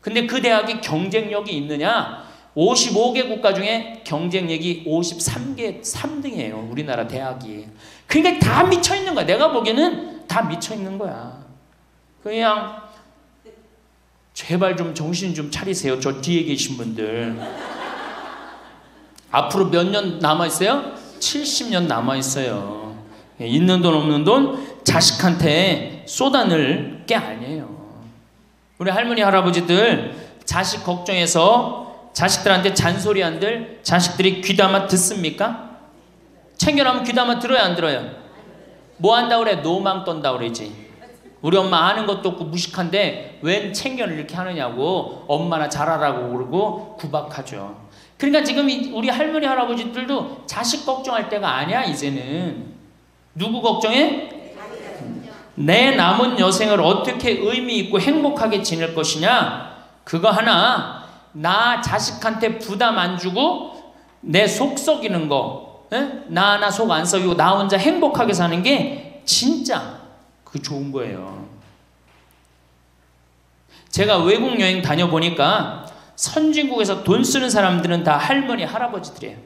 근데 그 대학이 경쟁력이 있느냐? 55개 국가 중에 경쟁력이 53개 3등이에요. 우리나라 대학이. 그러니까 다 미쳐있는 거야. 내가 보기에는 다 미쳐있는 거야. 그냥 제발 좀 정신 좀 차리세요. 저 뒤에 계신 분들. 앞으로 몇 년 남아있어요? 70년 남아있어요. 있는 돈 없는 돈 자식한테 쏟아낼 게 아니에요. 우리 할머니 할아버지들 자식 걱정해서 자식들한테 잔소리한들 자식들이 귀담아 듣습니까? 챙겨나면 귀담아 들어야 안 들어요? 뭐 한다고 그래? 노망 떤다고 그러지. 우리 엄마 아는 것도 없고 무식한데 웬 챙겨를 이렇게 하느냐고 엄마나 잘하라고 그러고 구박하죠. 그러니까 지금 우리 할머니 할아버지들도 자식 걱정할 때가 아니야. 이제는 누구 걱정해? 내 남은 여생을 어떻게 의미 있고 행복하게 지낼 것이냐. 그거 하나. 나 자식한테 부담 안 주고 내 속 썩이는 거, 나 하나 속 안 썩이고 나 혼자 행복하게 사는 게 진짜 그 좋은 거예요. 제가 외국 여행 다녀보니까 선진국에서 돈 쓰는 사람들은 다 할머니 할아버지들이에요.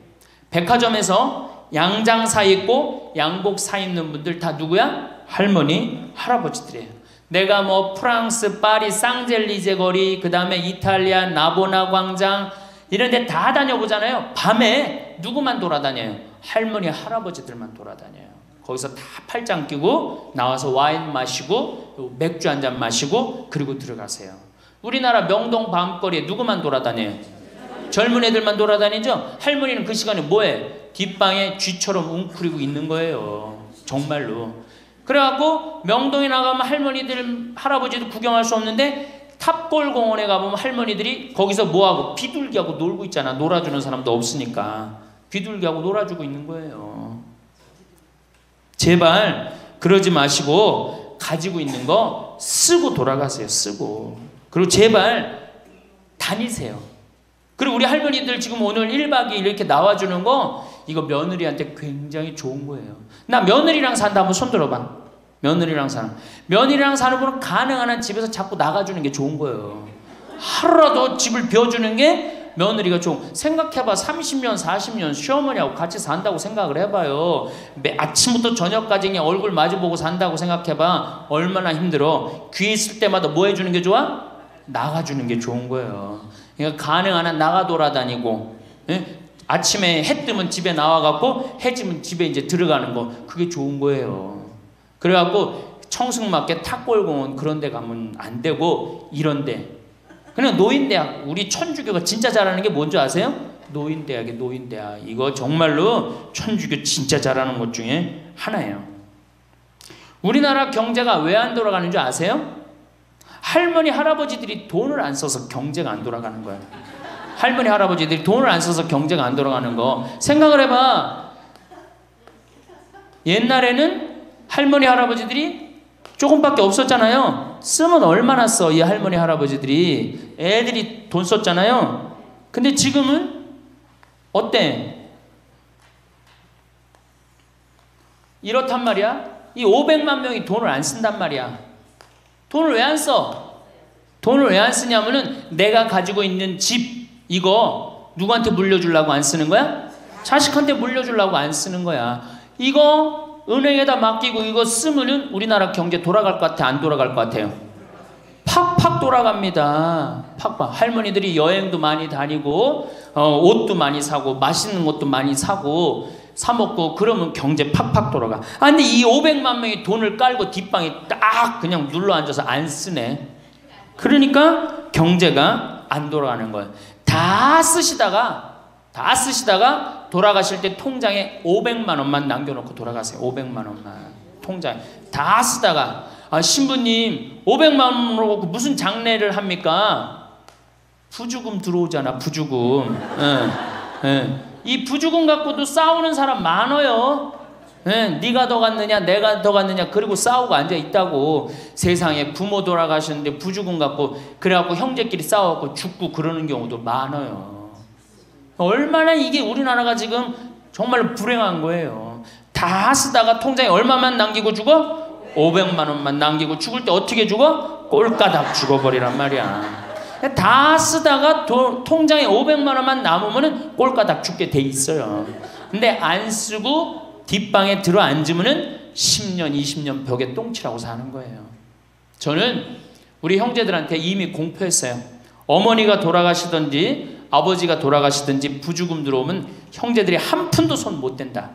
백화점에서 양장 사 입고 양복 사 입는 분들 다 누구야? 할머니 할아버지들이에요. 내가 뭐 프랑스 파리 쌍젤리제 거리, 그 다음에 이탈리아 나보나 광장 이런 데 다 다녀보잖아요. 밤에 누구만 돌아다녀요? 할머니 할아버지들만 돌아다녀요. 거기서 다 팔짱 끼고 나와서 와인 마시고 맥주 한 잔 마시고 그리고 들어가세요. 우리나라 명동 밤거리에 누구만 돌아다녀요? 젊은 애들만 돌아다니죠? 할머니는 그 시간에 뭐해? 뒷방에 쥐처럼 웅크리고 있는 거예요. 정말로. 그래갖고 명동에 나가면 할머니들, 할아버지도 구경할 수 없는데 탑골공원에 가보면 할머니들이 거기서 뭐하고 비둘기하고 놀고 있잖아. 놀아주는 사람도 없으니까. 비둘기하고 놀아주고 있는 거예요. 제발 그러지 마시고 가지고 있는 거 쓰고 돌아가세요. 쓰고. 그리고 제발 다니세요. 그리고 우리 할머니들 지금 오늘 1박 2일 이렇게 나와주는 거 이거 며느리한테 굉장히 좋은 거예요. 나 며느리랑 산다 한번 손 들어봐. 며느리랑 사는. 며느리랑 사는 분은 가능한 한 집에서 자꾸 나가주는 게 좋은 거예요. 하루라도 집을 비워주는 게 며느리가 좋은. 생각해봐. 30년 40년 시어머니하고 같이 산다고 생각을 해봐요. 아침부터 저녁까지 그냥 얼굴 마주보고 산다고 생각해봐. 얼마나 힘들어. 귀 있을 때마다 뭐 해주는 게 좋아? 나가주는 게 좋은 거예요. 그러니까 가능한 한 나가 돌아다니고, 예? 아침에 해 뜨면 집에 나와갖고 해 지면 집에 이제 들어가는 거, 그게 좋은 거예요. 그래갖고 청승맞게 탑골공원 그런 데 가면 안 되고 이런 데. 그냥 노인대학, 우리 천주교가 진짜 잘하는 게 뭔지 아세요? 노인대학이에요. 노인대학. 이거 정말로 천주교 진짜 잘하는 것 중에 하나예요. 우리나라 경제가 왜 안 돌아가는 줄 아세요? 할머니 할아버지들이 돈을 안 써서 경제가 안 돌아가는 거예요. 할머니 할아버지들이 돈을 안 써서 경제가 안 돌아가는 거 생각을 해봐. 옛날에는 할머니 할아버지들이 조금밖에 없었잖아요. 쓰면 얼마나 써, 이 할머니 할아버지들이. 애들이 돈 썼잖아요. 근데 지금은 어때? 이렇단 말이야. 이 500만 명이 돈을 안 쓴단 말이야. 돈을 왜 안 써? 돈을 왜 안 쓰냐면은 내가 가지고 있는 집 이거 누구한테 물려주려고 안 쓰는 거야? 자식한테 물려주려고 안 쓰는 거야. 이거 은행에다 맡기고 이거 쓰면은 우리나라 경제 돌아갈 것 같아? 안 돌아갈 것 같아요? 팍팍 돌아갑니다. 팍팍. 할머니들이 여행도 많이 다니고 옷도 많이 사고 맛있는 것도 많이 사고 사 먹고 그러면 경제 팍팍 돌아가. 아 근데 이 500만 명이 돈을 깔고 뒷방에 딱 그냥 눌러 앉아서 안 쓰네. 그러니까 경제가 안 돌아가는 거예요. 다 쓰시다가 돌아가실 때 통장에 500만 원만 남겨놓고 돌아가세요. 500만 원만 통장에 다 쓰다가 신부님 500만 원으로 무슨 장례를 합니까? 부주금 들어오잖아. 부주금. 이 부주금 갖고도 싸우는 사람 많아요. 네가 더 갔느냐 내가 더 갔느냐 그리고 싸우고 앉아있다고. 세상에 부모 돌아가셨는데 부주금 갖고 그래갖고 형제끼리 싸워갖고 죽고 그러는 경우도 많아요. 얼마나 이게 우리나라가 지금 정말로 불행한 거예요. 다 쓰다가 통장에 얼마만 남기고 죽어? 500만 원만 남기고 죽을 때 어떻게 죽어? 꼴까닥 죽어버리란 말이야. 다 쓰다가 통장에 500만 원만 남으면 꼴까닥 죽게 돼 있어요. 근데 안 쓰고 뒷방에 들어 앉으면 10년 20년 벽에 똥치라고 사는 거예요. 저는 우리 형제들한테 이미 공표했어요. 어머니가 돌아가시든지 아버지가 돌아가시든지 부주금 들어오면 형제들이 한 푼도 손 못 댄다.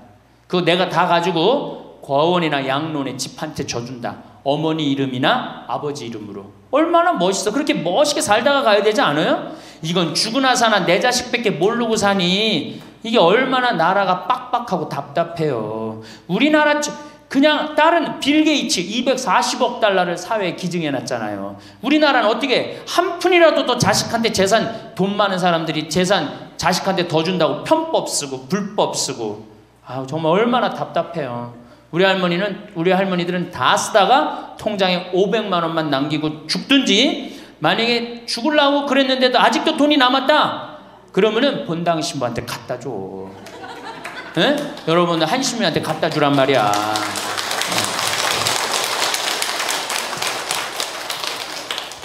그거 내가 다 가지고 과원이나 양론에 집 한 채 져준다. 어머니 이름이나 아버지 이름으로. 얼마나 멋있어. 그렇게 멋있게 살다가 가야 되지 않아요? 이건 죽으나 사나 내 자식밖에 모르고 사니 이게 얼마나 나라가 빡빡하고 답답해요. 우리나라 그냥 다른 빌 게이츠 240억 달러를 사회에 기증해놨잖아요. 우리나라는 어떻게 한 푼이라도 더 자식한테 재산, 돈 많은 사람들이 재산 자식한테 더 준다고 편법 쓰고 불법 쓰고. 정말 얼마나 답답해요. 우리 할머니들은 다 쓰다가 통장에 500만 원만 남기고 죽든지, 만약에 죽으려고 그랬는데도 아직도 돈이 남았다 그러면은 본당 신부한테 갖다 줘. 에? 여러분 한시민한테 갖다 주란 말이야.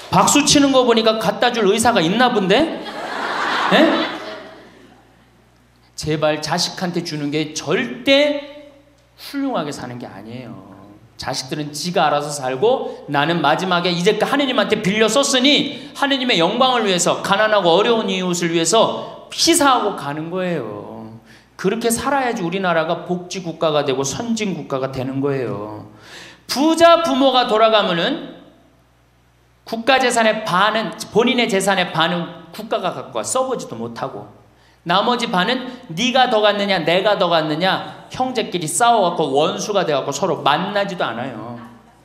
박수 치는 거 보니까 갖다 줄 의사가 있나 본데? 에? 제발 자식한테 주는 게 절대 훌륭하게 사는 게 아니에요. 자식들은 지가 알아서 살고 나는 마지막에 이제까지 하느님한테 빌려 썼으니 하느님의 영광을 위해서 가난하고 어려운 이웃을 위해서 희사하고 가는 거예요. 그렇게 살아야지 우리나라가 복지국가가 되고 선진국가가 되는 거예요. 부자 부모가 돌아가면은 국가 재산의 반은, 본인의 재산의 반은 국가가 갖고 와. 써보지도 못하고. 나머지 반은 네가 더 갖느냐 내가 더 갖느냐 형제끼리 싸워갖고 원수가 돼갖고 서로 만나지도 않아요.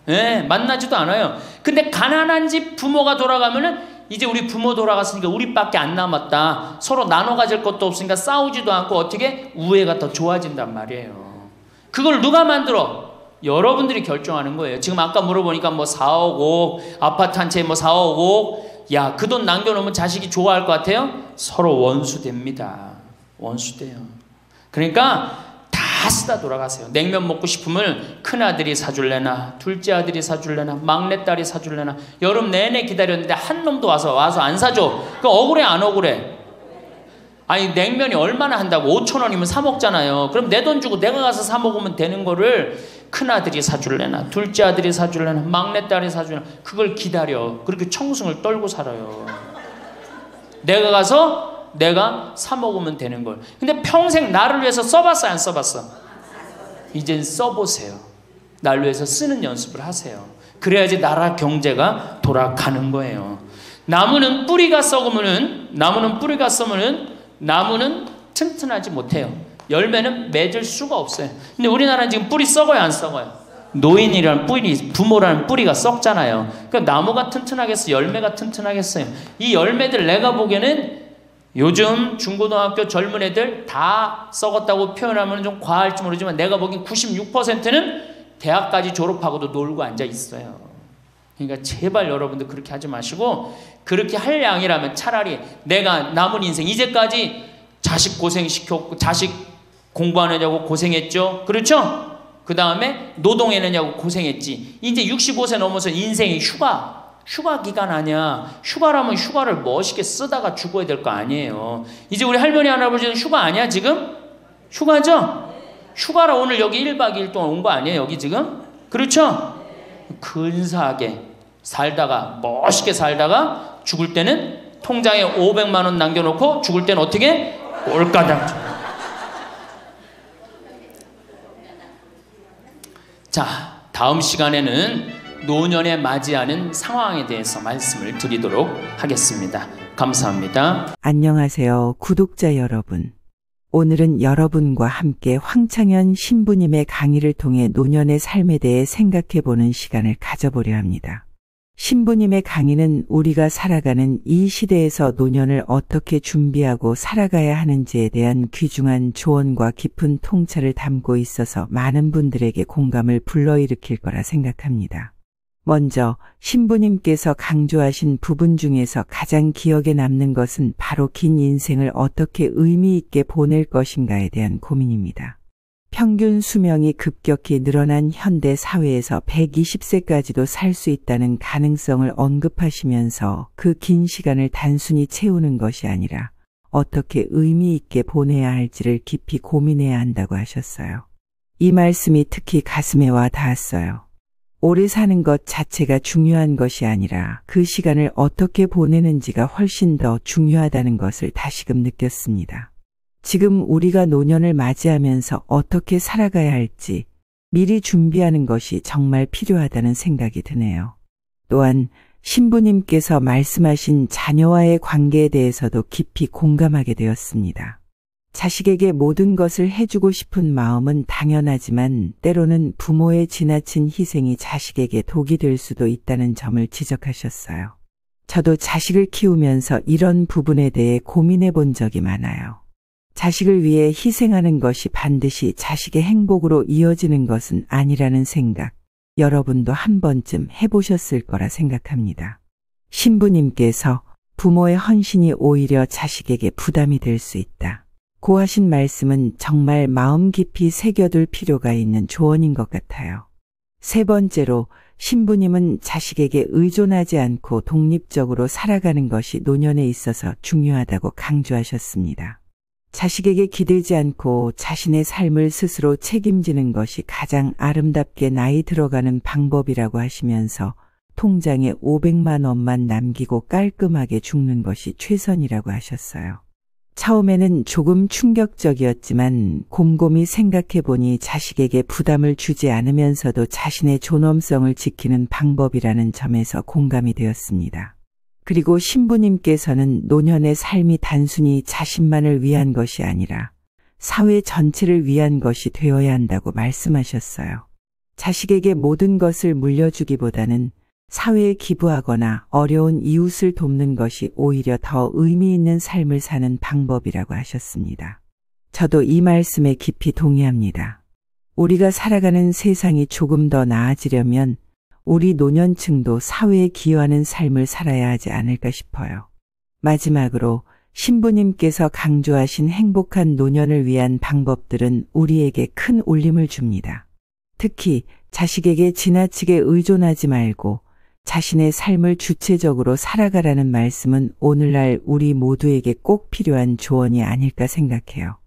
예, 만나지도 않아요. 근데 가난한 집 부모가 돌아가면은 이제 우리 부모 돌아갔으니까 우리밖에 안 남았다. 서로 나눠 가질 것도 없으니까 싸우지도 않고 어떻게 우애가 더 좋아진단 말이에요. 그걸 누가 만들어? 여러분들이 결정하는 거예요. 지금 아까 물어보니까 뭐 4억 5억 아파트 한 채에 뭐 4억 5억 야, 그 돈 남겨놓으면 자식이 좋아할 것 같아요? 서로 원수됩니다. 원수돼요. 그러니까 다 쓰다 돌아가세요. 냉면 먹고 싶으면 큰아들이 사줄래나 둘째 아들이 사줄래나 막내딸이 사줄래나 여름 내내 기다렸는데 한 놈도 와서 안 사줘. 그 억울해 안 억울해? 아니 냉면이 얼마나 한다고 5,000원이면 사 먹잖아요. 그럼 내 돈 주고 내가 가서 사 먹으면 되는 거를 큰아들이 사줄래나 둘째 아들이 사줄래나 막내딸이 사줄래나 그걸 기다려. 그렇게 청승을 떨고 살아요. 내가 가서 내가 사 먹으면 되는 걸. 근데 평생 나를 위해서 써봤어 안 써봤어? 이젠 써보세요. 나를 위해서 쓰는 연습을 하세요. 그래야지 나라 경제가 돌아가는 거예요. 나무는 뿌리가 썩으면은 나무는 튼튼하지 못해요. 열매는 맺을 수가 없어요. 근데 우리나라는 지금 뿌리 썩어요 안 썩어요? 노인이라는 뿌리, 부모라는 뿌리가 썩잖아요. 그러니까 나무가 튼튼하겠어? 열매가 튼튼하겠어요? 이 열매들 내가 보기에는 요즘 중고등학교 젊은 애들 다 썩었다고 표현하면 좀 과할지 모르지만 내가 보기엔 96%는 대학까지 졸업하고도 놀고 앉아 있어요. 그러니까 제발 여러분들 그렇게 하지 마시고 그렇게 할 양이라면 차라리 내가 남은 인생 이제까지 자식 고생시켰고 자식 공부하느냐고 고생했죠. 그렇죠? 그 다음에 노동해내냐고 고생했지. 이제 65세 넘어서 인생이 휴가 기간 아니야. 휴가라면 휴가를 멋있게 쓰다가 죽어야 될 거 아니에요. 이제 우리 할머니 할아버지는 휴가 아니야 지금? 휴가죠? 휴가라 오늘 여기 1박 2일 동안 온 거 아니에요 여기 지금? 그렇죠? 근사하게 살다가 멋있게 살다가 죽을 때는 통장에 500만 원 남겨놓고 죽을 때는 어떻게? 꼴까당. 자, 다음 시간에는 노년에 맞이하는 상황에 대해서 말씀을 드리도록 하겠습니다. 감사합니다. 안녕하세요, 구독자 여러분. 오늘은 여러분과 함께 황창현 신부님의 강의를 통해 노년의 삶에 대해 생각해보는 시간을 가져보려 합니다. 신부님의 강의는 우리가 살아가는 이 시대에서 노년을 어떻게 준비하고 살아가야 하는지에 대한 귀중한 조언과 깊은 통찰을 담고 있어서 많은 분들에게 공감을 불러일으킬 거라 생각합니다. 먼저 신부님께서 강조하신 부분 중에서 가장 기억에 남는 것은 바로 긴 인생을 어떻게 의미 있게 보낼 것인가에 대한 고민입니다. 평균 수명이 급격히 늘어난 현대 사회에서 120세까지도 살 수 있다는 가능성을 언급하시면서 그 긴 시간을 단순히 채우는 것이 아니라 어떻게 의미 있게 보내야 할지를 깊이 고민해야 한다고 하셨어요. 이 말씀이 특히 가슴에 와 닿았어요. 오래 사는 것 자체가 중요한 것이 아니라 그 시간을 어떻게 보내는지가 훨씬 더 중요하다는 것을 다시금 느꼈습니다. 지금 우리가 노년을 맞이하면서 어떻게 살아가야 할지 미리 준비하는 것이 정말 필요하다는 생각이 드네요. 또한 신부님께서 말씀하신 자녀와의 관계에 대해서도 깊이 공감하게 되었습니다. 자식에게 모든 것을 해주고 싶은 마음은 당연하지만 때로는 부모의 지나친 희생이 자식에게 독이 될 수도 있다는 점을 지적하셨어요. 저도 자식을 키우면서 이런 부분에 대해 고민해 본 적이 많아요. 자식을 위해 희생하는 것이 반드시 자식의 행복으로 이어지는 것은 아니라는 생각, 여러분도 한 번쯤 해보셨을 거라 생각합니다. 신부님께서 부모의 헌신이 오히려 자식에게 부담이 될 수 있다 고 하신 말씀은 정말 마음 깊이 새겨둘 필요가 있는 조언인 것 같아요. 세 번째로 신부님은 자식에게 의존하지 않고 독립적으로 살아가는 것이 노년에 있어서 중요하다고 강조하셨습니다. 자식에게 기대지 않고 자신의 삶을 스스로 책임지는 것이 가장 아름답게 나이 들어가는 방법이라고 하시면서 통장에 500만 원만 남기고 깔끔하게 죽는 것이 최선이라고 하셨어요. 처음에는 조금 충격적이었지만 곰곰이 생각해보니 자식에게 부담을 주지 않으면서도 자신의 존엄성을 지키는 방법이라는 점에서 공감이 되었습니다. 그리고 신부님께서는 노년의 삶이 단순히 자신만을 위한 것이 아니라 사회 전체를 위한 것이 되어야 한다고 말씀하셨어요. 자식에게 모든 것을 물려주기보다는 사회에 기부하거나 어려운 이웃을 돕는 것이 오히려 더 의미 있는 삶을 사는 방법이라고 하셨습니다. 저도 이 말씀에 깊이 동의합니다. 우리가 살아가는 세상이 조금 더 나아지려면 우리 노년층도 사회에 기여하는 삶을 살아야 하지 않을까 싶어요. 마지막으로 신부님께서 강조하신 행복한 노년을 위한 방법들은 우리에게 큰 울림을 줍니다. 특히 자식에게 지나치게 의존하지 말고 자신의 삶을 주체적으로 살아가라는 말씀은 오늘날 우리 모두에게 꼭 필요한 조언이 아닐까 생각해요.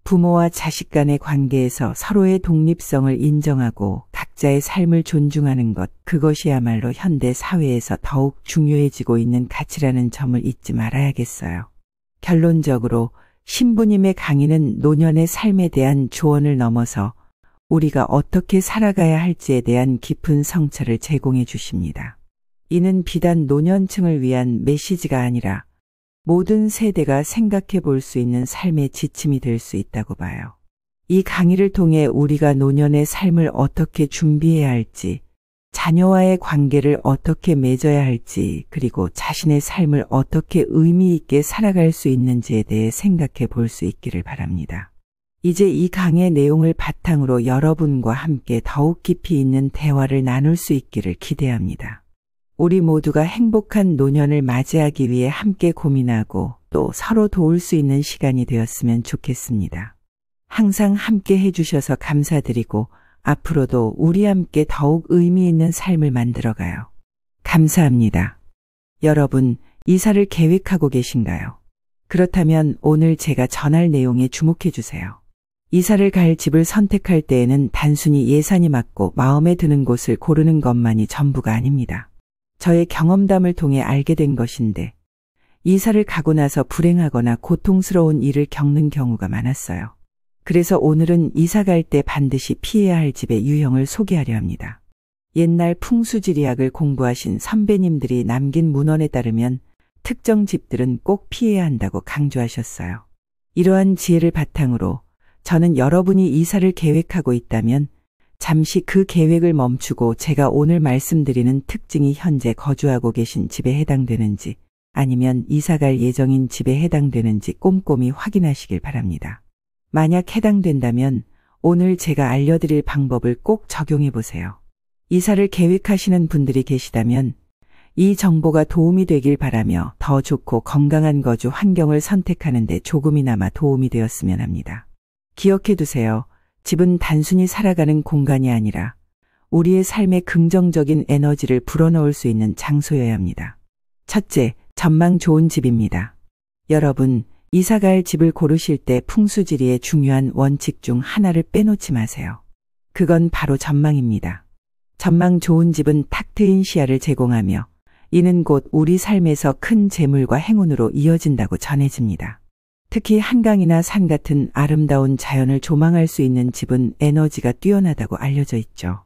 부모와 자식 간의 관계에서 서로의 독립성을 인정하고 각자의 삶을 존중하는 것, 그것이야말로 현대 사회에서 더욱 중요해지고 있는 가치라는 점을 잊지 말아야겠어요. 결론적으로 신부님의 강의는 노년의 삶에 대한 조언을 넘어서 우리가 어떻게 살아가야 할지에 대한 깊은 성찰을 제공해 주십니다. 이는 비단 노년층을 위한 메시지가 아니라 모든 세대가 생각해 볼 수 있는 삶의 지침이 될 수 있다고 봐요. 이 강의를 통해 우리가 노년의 삶을 어떻게 준비해야 할지, 자녀와의 관계를 어떻게 맺어야 할지, 그리고 자신의 삶을 어떻게 의미 있게 살아갈 수 있는지에 대해 생각해 볼 수 있기를 바랍니다. 이제 이 강의 내용을 바탕으로 여러분과 함께 더욱 깊이 있는 대화를 나눌 수 있기를 기대합니다. 우리 모두가 행복한 노년을 맞이하기 위해 함께 고민하고 또 서로 도울 수 있는 시간이 되었으면 좋겠습니다. 항상 함께 해주셔서 감사드리고 앞으로도 우리 함께 더욱 의미 있는 삶을 만들어가요. 감사합니다. 여러분, 이사를 계획하고 계신가요? 그렇다면 오늘 제가 전할 내용에 주목해 주세요. 이사를 갈 집을 선택할 때에는 단순히 예산이 맞고 마음에 드는 곳을 고르는 것만이 전부가 아닙니다. 저의 경험담을 통해 알게 된 것인데 이사를 가고 나서 불행하거나 고통스러운 일을 겪는 경우가 많았어요. 그래서 오늘은 이사 갈 때 반드시 피해야 할 집의 유형을 소개하려 합니다. 옛날 풍수지리학을 공부하신 선배님들이 남긴 문헌에 따르면 특정 집들은 꼭 피해야 한다고 강조하셨어요. 이러한 지혜를 바탕으로 저는 여러분이 이사를 계획하고 있다면 잠시 그 계획을 멈추고 제가 오늘 말씀드리는 특징이 현재 거주하고 계신 집에 해당되는지 아니면 이사갈 예정인 집에 해당되는지 꼼꼼히 확인하시길 바랍니다. 만약 해당된다면 오늘 제가 알려드릴 방법을 꼭 적용해 보세요. 이사를 계획하시는 분들이 계시다면 이 정보가 도움이 되길 바라며 더 좋고 건강한 거주 환경을 선택하는 데 조금이나마 도움이 되었으면 합니다. 기억해 두세요. 집은 단순히 살아가는 공간이 아니라 우리의 삶에 긍정적인 에너지를 불어넣을 수 있는 장소여야 합니다. 첫째, 전망 좋은 집입니다. 여러분, 이사갈 집을 고르실 때 풍수지리의 중요한 원칙 중 하나를 빼놓지 마세요. 그건 바로 전망입니다. 전망 좋은 집은 탁 트인 시야를 제공하며 이는 곧 우리 삶에서 큰 재물과 행운으로 이어진다고 전해집니다. 특히 한강이나 산 같은 아름다운 자연을 조망할 수 있는 집은 에너지가 뛰어나다고 알려져 있죠.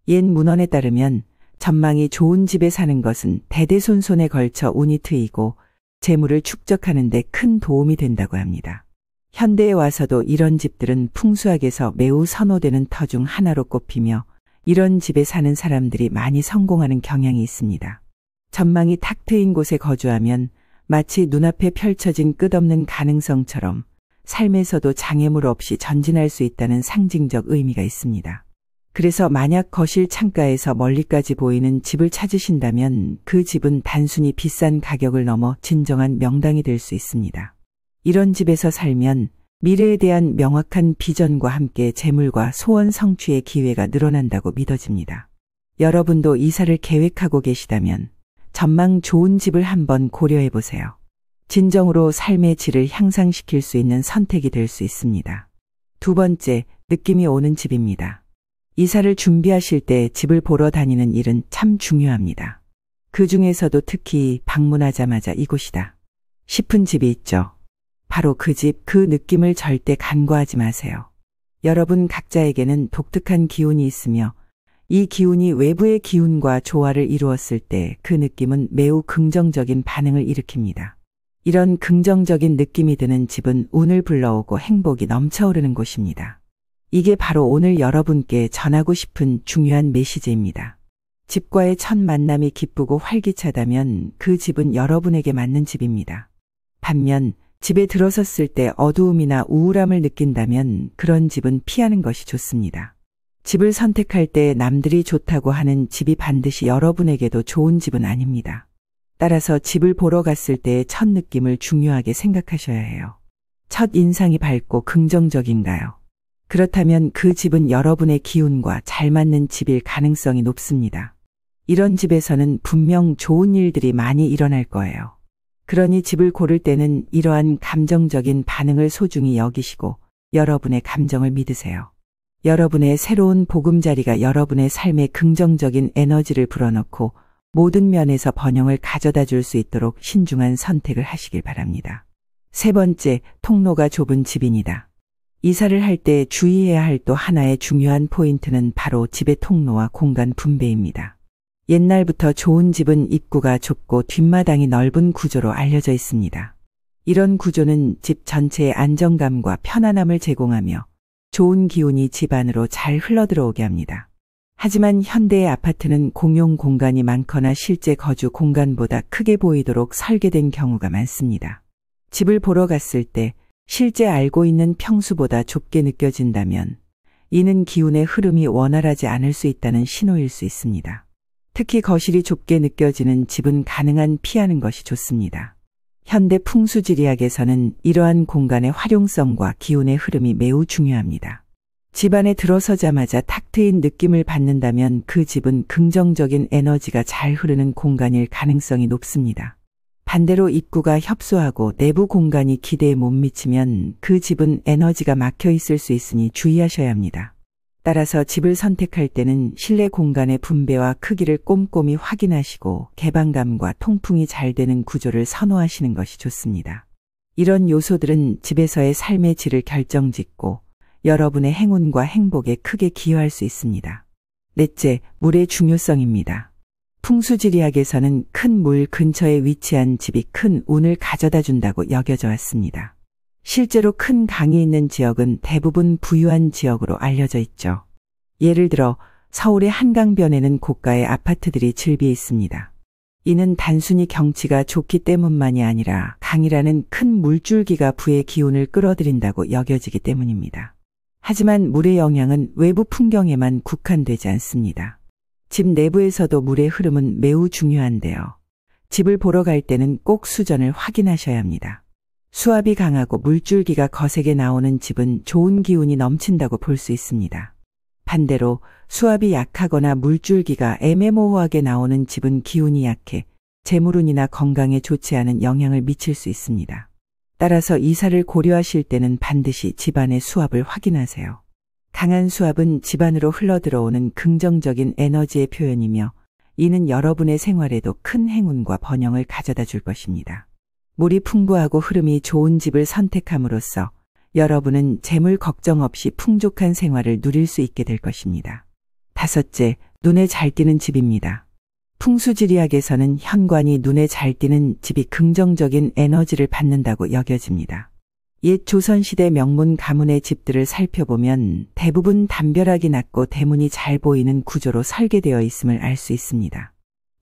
옛 문헌에 따르면 전망이 좋은 집에 사는 것은 대대손손에 걸쳐 운이 트이고 재물을 축적하는 데 큰 도움이 된다고 합니다. 현대에 와서도 이런 집들은 풍수학에서 매우 선호되는 터 중 하나로 꼽히며 이런 집에 사는 사람들이 많이 성공하는 경향이 있습니다. 전망이 탁 트인 곳에 거주하면 마치 눈앞에 펼쳐진 끝없는 가능성처럼 삶에서도 장애물 없이 전진할 수 있다는 상징적 의미가 있습니다. 그래서 만약 거실 창가에서 멀리까지 보이는 집을 찾으신다면 그 집은 단순히 비싼 가격을 넘어 진정한 명당이 될 수 있습니다. 이런 집에서 살면 미래에 대한 명확한 비전과 함께 재물과 소원 성취의 기회가 늘어난다고 믿어집니다. 여러분도 이사를 계획하고 계시다면 전망 좋은 집을 한번 고려해 보세요. 진정으로 삶의 질을 향상시킬 수 있는 선택이 될 수 있습니다. 두 번째, 느낌이 오는 집입니다. 이사를 준비하실 때 집을 보러 다니는 일은 참 중요합니다. 그 중에서도 특히 방문하자마자 이곳이다 싶은 집이 있죠. 바로 그 집, 그 느낌을 절대 간과하지 마세요. 여러분 각자에게는 독특한 기운이 있으며 이 기운이 외부의 기운과 조화를 이루었을 때 그 느낌은 매우 긍정적인 반응을 일으킵니다. 이런 긍정적인 느낌이 드는 집은 운을 불러오고 행복이 넘쳐오르는 곳입니다. 이게 바로 오늘 여러분께 전하고 싶은 중요한 메시지입니다. 집과의 첫 만남이 기쁘고 활기차다면 그 집은 여러분에게 맞는 집입니다. 반면 집에 들어섰을 때 어두움이나 우울함을 느낀다면 그런 집은 피하는 것이 좋습니다. 집을 선택할 때 남들이 좋다고 하는 집이 반드시 여러분에게도 좋은 집은 아닙니다. 따라서 집을 보러 갔을 때의 첫 느낌을 중요하게 생각하셔야 해요. 첫 인상이 밝고 긍정적인가요? 그렇다면 그 집은 여러분의 기운과 잘 맞는 집일 가능성이 높습니다. 이런 집에서는 분명 좋은 일들이 많이 일어날 거예요. 그러니 집을 고를 때는 이러한 감정적인 반응을 소중히 여기시고 여러분의 감정을 믿으세요. 여러분의 새로운 보금자리가 여러분의 삶에 긍정적인 에너지를 불어넣고 모든 면에서 번영을 가져다 줄 수 있도록 신중한 선택을 하시길 바랍니다. 세 번째, 통로가 좁은 집입니다. 이사를 할 때 주의해야 할 또 하나의 중요한 포인트는 바로 집의 통로와 공간 분배입니다. 옛날부터 좋은 집은 입구가 좁고 뒷마당이 넓은 구조로 알려져 있습니다. 이런 구조는 집 전체의 안정감과 편안함을 제공하며 좋은 기운이 집 안으로 잘 흘러들어오게 합니다. 하지만 현대의 아파트는 공용 공간이 많거나 실제 거주 공간보다 크게 보이도록 설계된 경우가 많습니다. 집을 보러 갔을 때 실제 알고 있는 평수보다 좁게 느껴진다면 이는 기운의 흐름이 원활하지 않을 수 있다는 신호일 수 있습니다. 특히 거실이 좁게 느껴지는 집은 가능한 피하는 것이 좋습니다. 현대 풍수지리학에서는 이러한 공간의 활용성과 기운의 흐름이 매우 중요합니다. 집 안에 들어서자마자 탁 트인 느낌을 받는다면 그 집은 긍정적인 에너지가 잘 흐르는 공간일 가능성이 높습니다. 반대로 입구가 협소하고 내부 공간이 기대에 못 미치면 그 집은 에너지가 막혀 있을 수 있으니 주의하셔야 합니다. 따라서 집을 선택할 때는 실내 공간의 분배와 크기를 꼼꼼히 확인하시고 개방감과 통풍이 잘 되는 구조를 선호하시는 것이 좋습니다. 이런 요소들은 집에서의 삶의 질을 결정짓고 여러분의 행운과 행복에 크게 기여할 수 있습니다. 넷째, 물의 중요성입니다. 풍수지리학에서는 큰 물 근처에 위치한 집이 큰 운을 가져다 준다고 여겨져 왔습니다. 실제로 큰 강이 있는 지역은 대부분 부유한 지역으로 알려져 있죠. 예를 들어 서울의 한강변에는 고가의 아파트들이 즐비해 있습니다. 이는 단순히 경치가 좋기 때문만이 아니라 강이라는 큰 물줄기가 부의 기운을 끌어들인다고 여겨지기 때문입니다. 하지만 물의 영향은 외부 풍경에만 국한되지 않습니다. 집 내부에서도 물의 흐름은 매우 중요한데요. 집을 보러 갈 때는 꼭 수전을 확인하셔야 합니다. 수압이 강하고 물줄기가 거세게 나오는 집은 좋은 기운이 넘친다고 볼 수 있습니다. 반대로 수압이 약하거나 물줄기가 애매모호하게 나오는 집은 기운이 약해 재물운이나 건강에 좋지 않은 영향을 미칠 수 있습니다. 따라서 이사를 고려하실 때는 반드시 집안의 수압을 확인하세요. 강한 수압은 집안으로 흘러들어오는 긍정적인 에너지의 표현이며 이는 여러분의 생활에도 큰 행운과 번영을 가져다 줄 것입니다. 물이 풍부하고 흐름이 좋은 집을 선택함으로써 여러분은 재물 걱정 없이 풍족한 생활을 누릴 수 있게 될 것입니다. 다섯째, 눈에 잘 띄는 집입니다. 풍수지리학에서는 현관이 눈에 잘 띄는 집이 긍정적인 에너지를 받는다고 여겨집니다. 옛 조선시대 명문 가문의 집들을 살펴보면 대부분 담벼락이 낮고 대문이 잘 보이는 구조로 설계되어 있음을 알 수 있습니다.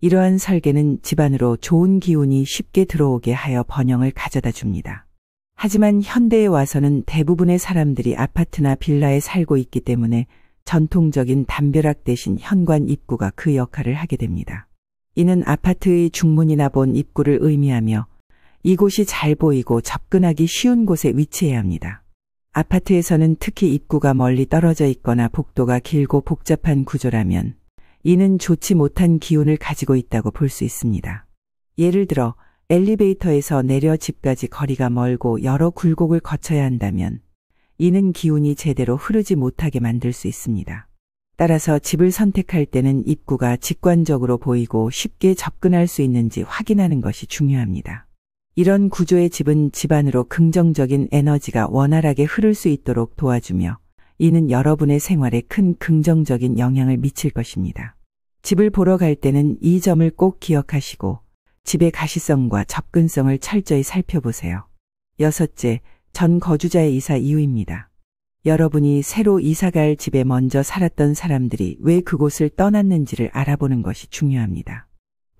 이러한 설계는 집안으로 좋은 기운이 쉽게 들어오게 하여 번영을 가져다 줍니다. 하지만 현대에 와서는 대부분의 사람들이 아파트나 빌라에 살고 있기 때문에 전통적인 담벼락 대신 현관 입구가 그 역할을 하게 됩니다. 이는 아파트의 중문이나 본 입구를 의미하며 이곳이 잘 보이고 접근하기 쉬운 곳에 위치해야 합니다. 아파트에서는 특히 입구가 멀리 떨어져 있거나 복도가 길고 복잡한 구조라면 이는 좋지 못한 기운을 가지고 있다고 볼 수 있습니다. 예를 들어 엘리베이터에서 내려 집까지 거리가 멀고 여러 굴곡을 거쳐야 한다면 이는 기운이 제대로 흐르지 못하게 만들 수 있습니다. 따라서 집을 선택할 때는 입구가 직관적으로 보이고 쉽게 접근할 수 있는지 확인하는 것이 중요합니다. 이런 구조의 집은 집안으로 긍정적인 에너지가 원활하게 흐를 수 있도록 도와주며 이는 여러분의 생활에 큰 긍정적인 영향을 미칠 것입니다. 집을 보러 갈 때는 이 점을 꼭 기억하시고 집의 가시성과 접근성을 철저히 살펴보세요. 여섯째, 전 거주자의 이사 이유입니다. 여러분이 새로 이사갈 집에 먼저 살았던 사람들이 왜 그곳을 떠났는지를 알아보는 것이 중요합니다.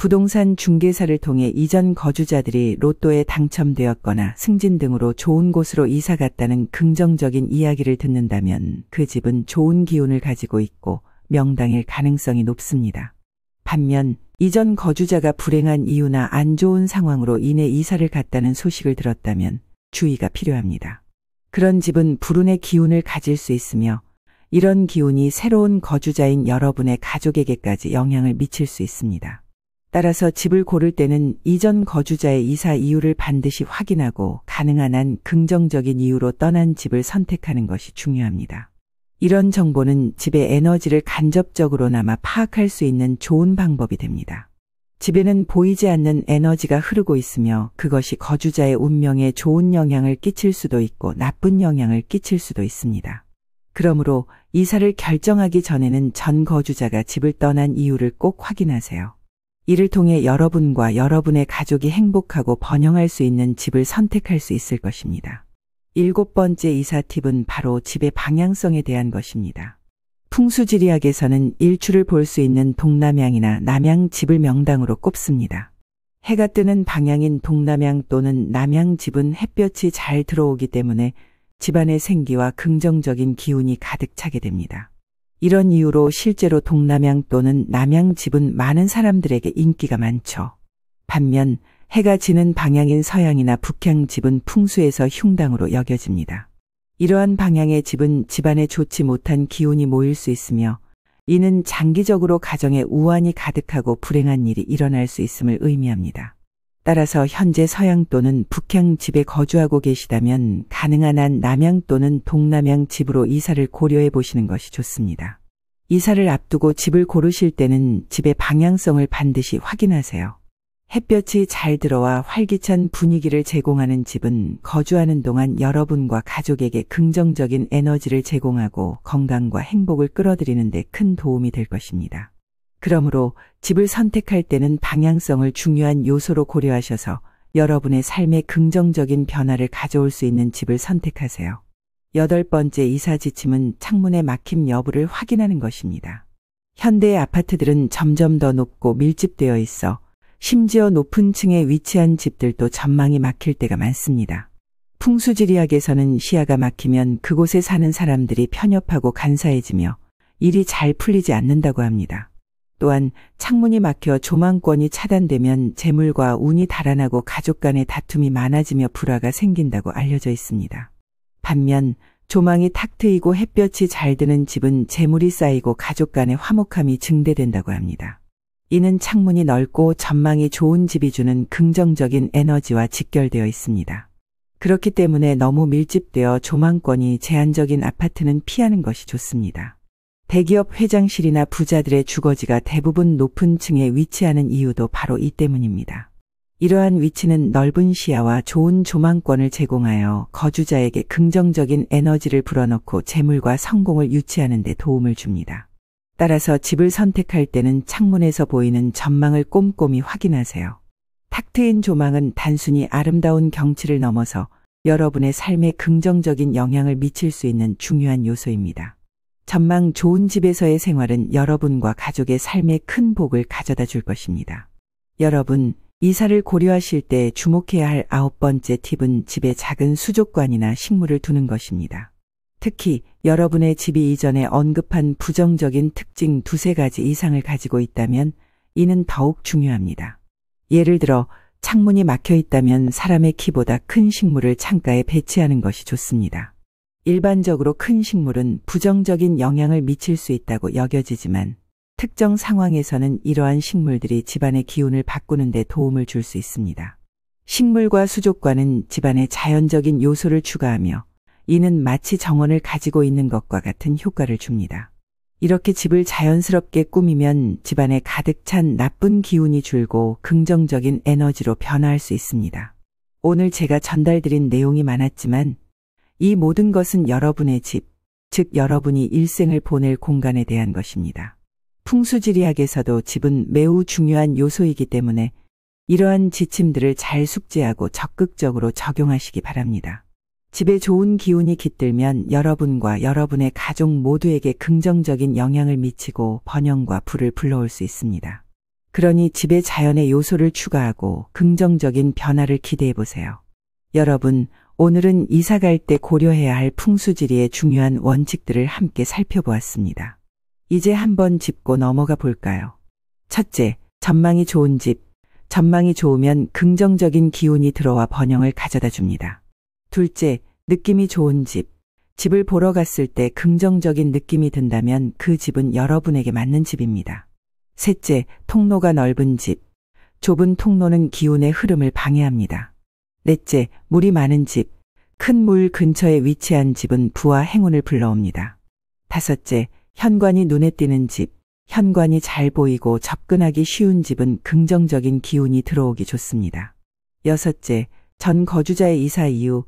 부동산 중개사를 통해 이전 거주자들이 로또에 당첨되었거나 승진 등으로 좋은 곳으로 이사 갔다는 긍정적인 이야기를 듣는다면 그 집은 좋은 기운을 가지고 있고 명당일 가능성이 높습니다. 반면 이전 거주자가 불행한 이유나 안 좋은 상황으로 인해 이사를 갔다는 소식을 들었다면 주의가 필요합니다. 그런 집은 불운의 기운을 가질 수 있으며 이런 기운이 새로운 거주자인 여러분의 가족에게까지 영향을 미칠 수 있습니다. 따라서 집을 고를 때는 이전 거주자의 이사 이유를 반드시 확인하고 가능한 한 긍정적인 이유로 떠난 집을 선택하는 것이 중요합니다. 이런 정보는 집의 에너지를 간접적으로나마 파악할 수 있는 좋은 방법이 됩니다. 집에는 보이지 않는 에너지가 흐르고 있으며 그것이 거주자의 운명에 좋은 영향을 끼칠 수도 있고 나쁜 영향을 끼칠 수도 있습니다. 그러므로 이사를 결정하기 전에는 전 거주자가 집을 떠난 이유를 꼭 확인하세요. 이를 통해 여러분과 여러분의 가족이 행복하고 번영할 수 있는 집을 선택할 수 있을 것입니다. 일곱 번째 이사 팁은 바로 집의 방향성에 대한 것입니다. 풍수지리학에서는 일출을 볼 수 있는 동남향이나 남향 집을 명당으로 꼽습니다. 해가 뜨는 방향인 동남향 또는 남향 집은 햇볕이 잘 들어오기 때문에 집안의 생기와 긍정적인 기운이 가득 차게 됩니다. 이런 이유로 실제로 동남향 또는 남향 집은 많은 사람들에게 인기가 많죠. 반면 해가 지는 방향인 서향이나 북향 집은 풍수에서 흉당으로 여겨집니다. 이러한 방향의 집은 집안에 좋지 못한 기운이 모일 수 있으며 이는 장기적으로 가정에 우환이 가득하고 불행한 일이 일어날 수 있음을 의미합니다. 따라서 현재 서향 또는 북향 집에 거주하고 계시다면 가능한 한 남향 또는 동남향 집으로 이사를 고려해 보시는 것이 좋습니다. 이사를 앞두고 집을 고르실 때는 집의 방향성을 반드시 확인하세요. 햇볕이 잘 들어와 활기찬 분위기를 제공하는 집은 거주하는 동안 여러분과 가족에게 긍정적인 에너지를 제공하고 건강과 행복을 끌어들이는 데 큰 도움이 될 것입니다. 그러므로 집을 선택할 때는 방향성을 중요한 요소로 고려하셔서 여러분의 삶에 긍정적인 변화를 가져올 수 있는 집을 선택하세요. 여덟 번째 이사 지침은 창문의 막힘 여부를 확인하는 것입니다. 현대의 아파트들은 점점 더 높고 밀집되어 있어 심지어 높은 층에 위치한 집들도 전망이 막힐 때가 많습니다. 풍수지리학에서는 시야가 막히면 그곳에 사는 사람들이 편협하고 간사해지며 일이 잘 풀리지 않는다고 합니다. 또한 창문이 막혀 조망권이 차단되면 재물과 운이 달아나고 가족 간의 다툼이 많아지며 불화가 생긴다고 알려져 있습니다. 반면 조망이 탁 트이고 햇볕이 잘 드는 집은 재물이 쌓이고 가족 간의 화목함이 증대된다고 합니다. 이는 창문이 넓고 전망이 좋은 집이 주는 긍정적인 에너지와 직결되어 있습니다. 그렇기 때문에 너무 밀집되어 조망권이 제한적인 아파트는 피하는 것이 좋습니다. 대기업 회장실이나 부자들의 주거지가 대부분 높은 층에 위치하는 이유도 바로 이 때문입니다. 이러한 위치는 넓은 시야와 좋은 조망권을 제공하여 거주자에게 긍정적인 에너지를 불어넣고 재물과 성공을 유치하는 데 도움을 줍니다. 따라서 집을 선택할 때는 창문에서 보이는 전망을 꼼꼼히 확인하세요. 탁 트인 조망은 단순히 아름다운 경치를 넘어서 여러분의 삶에 긍정적인 영향을 미칠 수 있는 중요한 요소입니다. 전망 좋은 집에서의 생활은 여러분과 가족의 삶에 큰 복을 가져다 줄 것입니다. 여러분, 이사를 고려하실 때 주목해야 할 아홉 번째 팁은 집에 작은 수족관이나 식물을 두는 것입니다. 특히 여러분의 집이 이전에 언급한 부정적인 특징 두세 가지 이상을 가지고 있다면 이는 더욱 중요합니다. 예를 들어 창문이 막혀 있다면 사람의 키보다 큰 식물을 창가에 배치하는 것이 좋습니다. 일반적으로 큰 식물은 부정적인 영향을 미칠 수 있다고 여겨지지만 특정 상황에서는 이러한 식물들이 집안의 기운을 바꾸는 데 도움을 줄 수 있습니다. 식물과 수족관은 집안의 자연적인 요소를 추가하며 이는 마치 정원을 가지고 있는 것과 같은 효과를 줍니다. 이렇게 집을 자연스럽게 꾸미면 집안에 가득 찬 나쁜 기운이 줄고 긍정적인 에너지로 변화할 수 있습니다. 오늘 제가 전달드린 내용이 많았지만 이 모든 것은 여러분의 집, 즉 여러분이 일생을 보낼 공간에 대한 것입니다. 풍수지리학에서도 집은 매우 중요한 요소이기 때문에 이러한 지침들을 잘 숙지하고 적극적으로 적용하시기 바랍니다. 집에 좋은 기운이 깃들면 여러분과 여러분의 가족 모두에게 긍정적인 영향을 미치고 번영과 부를 불러올 수 있습니다. 그러니 집에 자연의 요소를 추가하고 긍정적인 변화를 기대해 보세요. 여러분, 오늘은 이사 갈 때 고려해야 할 풍수지리의 중요한 원칙들을 함께 살펴보았습니다. 이제 한번 짚고 넘어가 볼까요? 첫째, 전망이 좋은 집. 전망이 좋으면 긍정적인 기운이 들어와 번영을 가져다 줍니다. 둘째, 느낌이 좋은 집. 집을 보러 갔을 때 긍정적인 느낌이 든다면 그 집은 여러분에게 맞는 집입니다. 셋째, 통로가 넓은 집. 좁은 통로는 기운의 흐름을 방해합니다. 넷째, 물이 많은 집. 큰 물 근처에 위치한 집은 부와 행운을 불러옵니다. 다섯째, 현관이 눈에 띄는 집. 현관이 잘 보이고 접근하기 쉬운 집은 긍정적인 기운이 들어오기 좋습니다. 여섯째, 전 거주자의 이사 이유.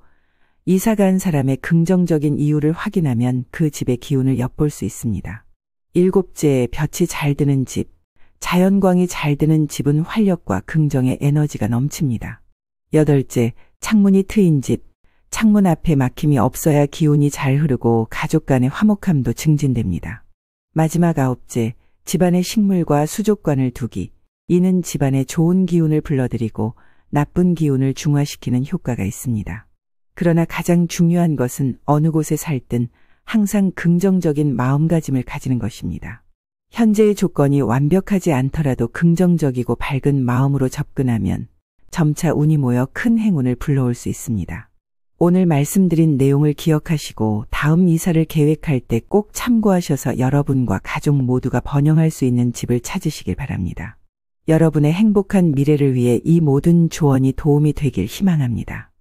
이사 간 사람의 긍정적인 이유를 확인하면 그 집의 기운을 엿볼 수 있습니다. 일곱째, 볕이 잘 드는 집. 자연광이 잘 드는 집은 활력과 긍정의 에너지가 넘칩니다. 여덟째, 창문이 트인 집. 창문 앞에 막힘이 없어야 기운이 잘 흐르고 가족 간의 화목함도 증진됩니다. 마지막 아홉째, 집안에 식물과 수족관을 두기. 이는 집안에 좋은 기운을 불러들이고 나쁜 기운을 중화시키는 효과가 있습니다. 그러나 가장 중요한 것은 어느 곳에 살든 항상 긍정적인 마음가짐을 가지는 것입니다. 현재의 조건이 완벽하지 않더라도 긍정적이고 밝은 마음으로 접근하면 점차 운이 모여 큰 행운을 불러올 수 있습니다. 오늘 말씀드린 내용을 기억하시고 다음 이사를 계획할 때 꼭 참고하셔서 여러분과 가족 모두가 번영할 수 있는 집을 찾으시길 바랍니다. 여러분의 행복한 미래를 위해 이 모든 조언이 도움이 되길 희망합니다.